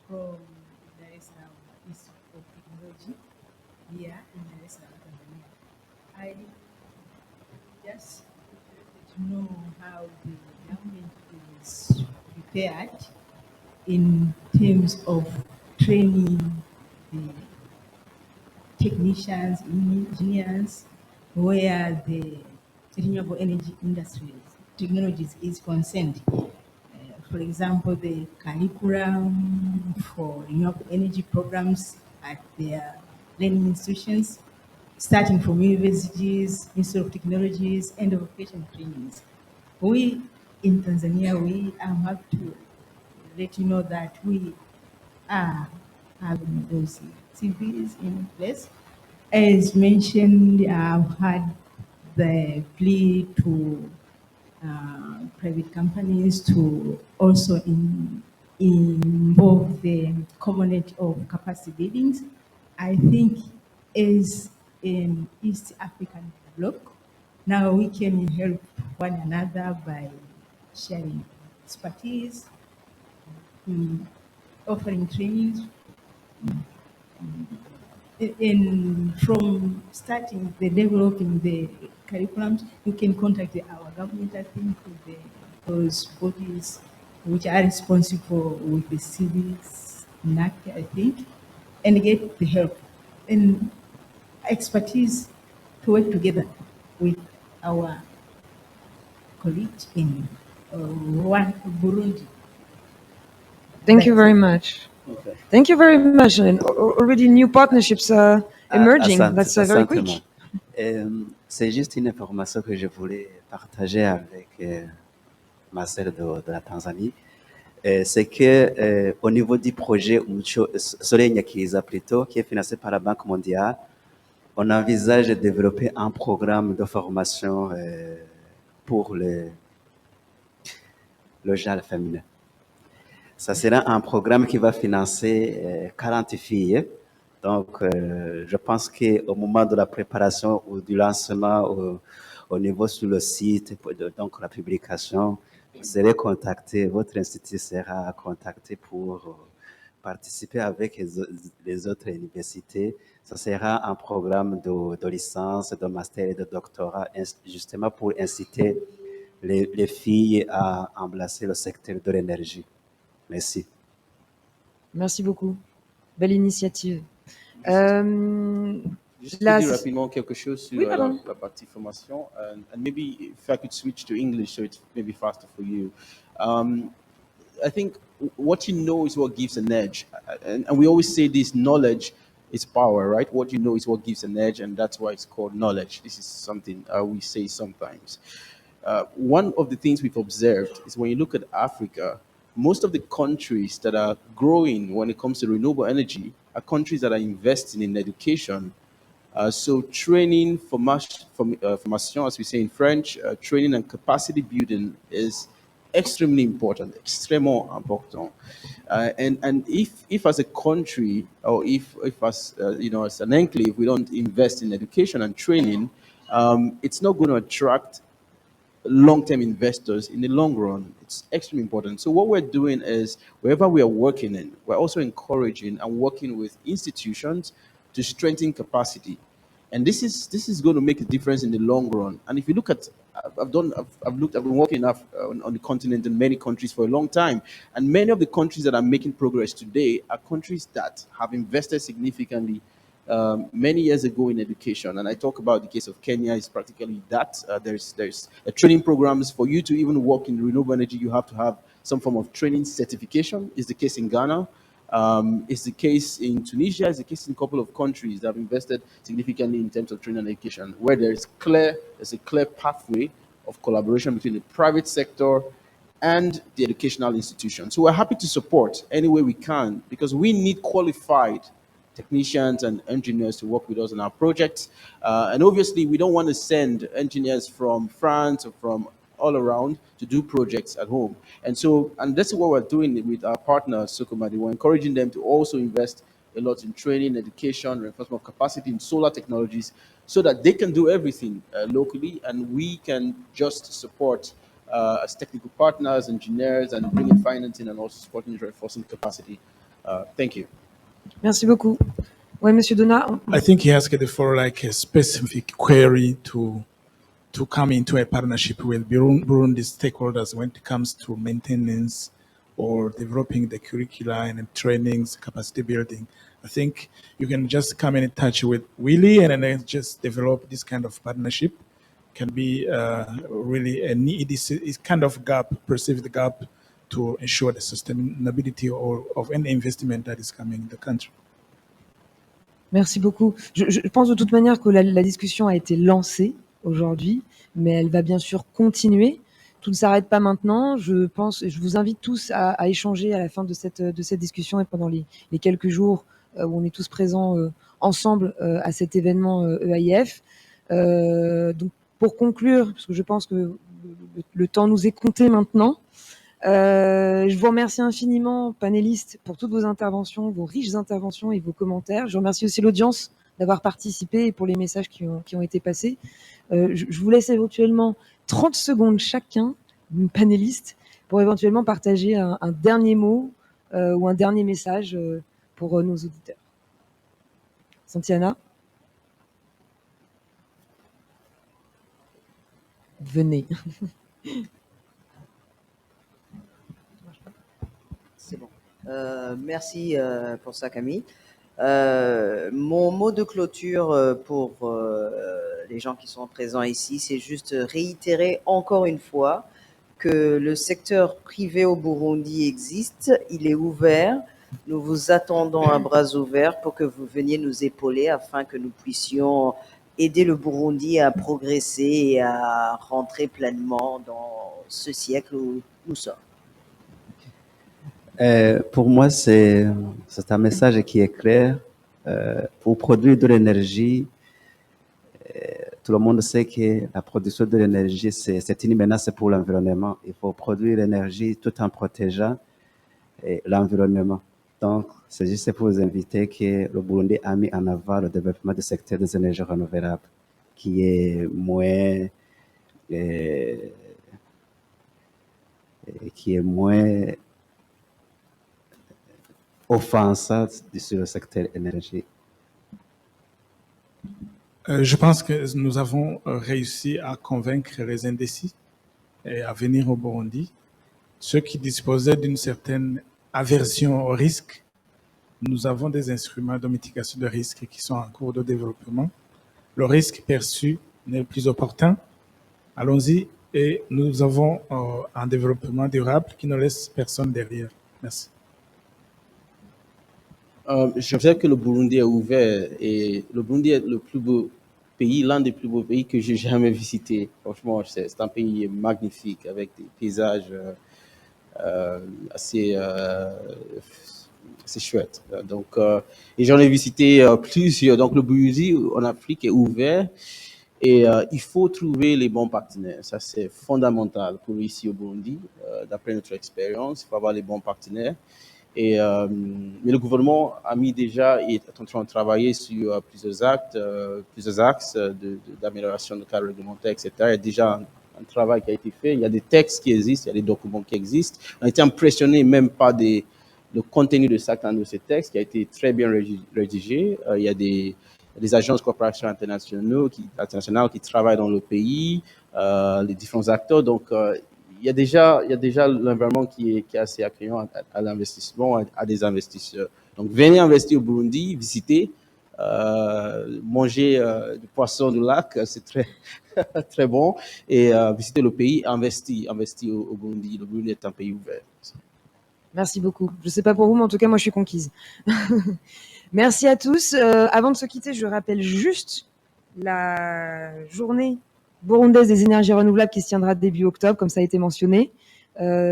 from Dar es Salaam Institute of Technology here in Dar es Salaam, Tanzania. just to know how the government is prepared in terms of training the technicians, engineers, where the renewable energy industry technologies is concerned. For example, the curriculum for renewable energy programs at their learning institutions, starting from universities, Institute of Technologies, and vocational trainings. We in Tanzania, we have to let you know that we are having those CVs in place. As mentioned, I've had the plea to private companies to also involve the component of capacity buildings. I think as an East African bloc, now we can help one another by sharing expertise, offering trainings, in from starting the developing the curriculums, you can contact our government, I think, with those bodies which are responsible with the civics, NAC, I think, and get the help and expertise to work together with our colleagues in Burundi. Thank you very much. Okay. Thank you very much. And already new partnerships are emerging. Asante, That's very quick. asante, c'est juste une information que je voulais partager avec ma sœur de la Tanzanie. C'est que au niveau du projet Soleil Nyakiriza plutôt, qui est financé par la Banque mondiale, on envisage de développer un programme de formation pour le JAL féminin. Ça sera un programme qui va financer 40 filles. Donc, je pense qu'au moment de la préparation ou du lancement au niveau sur le site, donc la publication, vous serez contacté, votre institut sera contacté pour participer avec les autres universités. Ça sera un programme de licence, de master et de doctorat, justement pour inciter les filles à embrasser le secteur de l'énergie. Merci. Merci beaucoup. Belle initiative. Juste dire rapidement quelque chose sur la partie formation, and maybe if I could switch to English so it's maybe faster for you. I think what you know is what gives an edge, and we always say this: knowledge is power, right? What you know is what gives an edge, and that's why it's called knowledge. This is something we say sometimes. One of the things we've observed is when you look at Africa, most of the countries that are growing when it comes to renewable energy are countries that are investing in education. So training, formation, as we say in French, training and capacity building is extremely important, extrêmement important. And if as a country, or if as as an enclave, we don't invest in education and training, it's not going to attract long-term investors in the long run. It's extremely important. So what we're doing is, wherever we are working in, we're also encouraging and working with institutions to strengthen capacity. And this is going to make a difference in the long run. And if you look at, I've been working on the continent in many countries for a long time, and many of the countries that are making progress today are countries that have invested significantly many years ago in education. And I talk about the case of Kenya is practically that. There's training programs. For you to even work in renewable energy, you have to have some form of training certification. It's the case in Ghana. It's the case in Tunisia. It's the case in a couple of countries that have invested significantly in terms of training and education, where there's a clear pathway of collaboration between the private sector and the educational institution. So we're happy to support any way we can, because we need qualified technicians and engineers to work with us on our projects. And obviously, we don't want to send engineers from France or from all around to do projects at home. And that's what we're doing with our partner, Sokomadi. We're encouraging them to also invest a lot in training, education, reinforcement of capacity in solar technologies, so that they can do everything locally, and we can just support as technical partners, engineers, and bringing financing and also supporting reinforcing capacity. Thank you. Merci beaucoup. Ouais, Monsieur Donat. I think he asked for like a specific query to to come into a partnership with Burundi stakeholders when it comes to maintenance or developing the curricula and trainings, capacity building. I think you can just come in touch with Willie and then just develop this kind of partnership. Can be really a need, is kind of gap, perceived gap to ensure the sustainability of any investment that is coming in the country. Merci beaucoup. Je pense de toute manière que la discussion a été lancée aujourd'hui, mais elle va bien sûr continuer. Tout ne s'arrête pas maintenant. Je vous invite tous à échanger à la fin de cette discussion et pendant les quelques jours où on est tous présents ensemble à cet événement EAIF. Donc, pour conclure, parce que je pense que le temps nous est compté maintenant, je vous remercie infiniment, panélistes, pour toutes vos interventions, vos riches interventions et vos commentaires. Je remercie aussi l'audience d'avoir participé et pour les messages qui ont été passés. Je vous laisse éventuellement 30 secondes chacun, panélistes, pour éventuellement partager un dernier mot ou un dernier message pour nos auditeurs. Santiana ? Venez. C'est bon. Merci pour ça, Camille. Mon mot de clôture pour les gens qui sont présents ici, c'est juste réitérer encore une fois que le secteur privé au Burundi existe, il est ouvert. Nous vous attendons à bras ouverts pour que vous veniez nous épauler afin que nous puissions aider le Burundi à progresser et à rentrer pleinement dans ce siècle où nous sommes. Pour moi, c'est un message qui est clair. Pour produire de l'énergie, tout le monde sait que la production de l'énergie, c'est une menace pour l'environnement. Il faut produire l'énergie tout en protégeant l'environnement. Donc, c'est juste pour vous inviter que le Burundi a mis en avant le développement du secteur des énergies renouvelables, qui est moins offensant sur le secteur énergie. Je pense que nous avons réussi à convaincre les indécis à venir au Burundi. Ceux qui disposaient d'une certaine aversion au risque, nous avons des instruments de mitigation de risque qui sont en cours de développement. Le risque perçu n'est plus opportun. Allons-y et nous avons un développement durable qui ne laisse personne derrière. Merci. J'observe que le Burundi est ouvert et le Burundi est le plus beau pays, l'un des plus beaux pays que j'ai jamais visité. Franchement, c'est un pays magnifique avec des paysages assez chouettes. Donc, et j'en ai visité plusieurs. Donc, le Burundi en Afrique est ouvert et il faut trouver les bons partenaires. Ça, c'est fondamental pour ici au Burundi. D'après notre expérience, il faut avoir les bons partenaires. Mais le gouvernement a mis déjà, est en train de travailler sur plusieurs axes d'amélioration du cadre réglementaire, etc. Il y a déjà un travail qui a été fait, il y a des textes qui existent, il y a des documents qui existent. On a été impressionné même par le contenu de certains de ces textes qui a été très bien rédigé. Il y a des agences de coopération internationales qui travaillent dans le pays, les différents acteurs. Donc, il y a déjà l'environnement qui est assez accueillant à l'investissement, à des investisseurs. Donc, venez investir au Burundi, visiter, manger du poisson du lac, c'est très, très bon. Et visiter le pays, investir au Burundi. Le Burundi est un pays ouvert. Merci beaucoup. Je ne sais pas pour vous, mais en tout cas, moi, je suis conquise. Merci à tous. Avant de se quitter, je rappelle juste la journée burundaise des énergies renouvelables qui se tiendra début octobre, comme ça a été mentionné.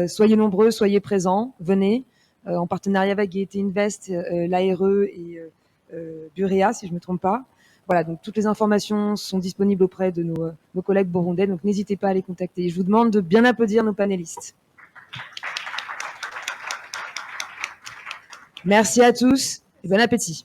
Soyez nombreux, soyez présents, venez, en partenariat avec Gaieté Invest, l'ARE et Burea, si je ne me trompe pas. Voilà, donc toutes les informations sont disponibles auprès de nos collègues burundais, donc n'hésitez pas à les contacter. Je vous demande de bien applaudir nos panélistes. Merci à tous et bon appétit.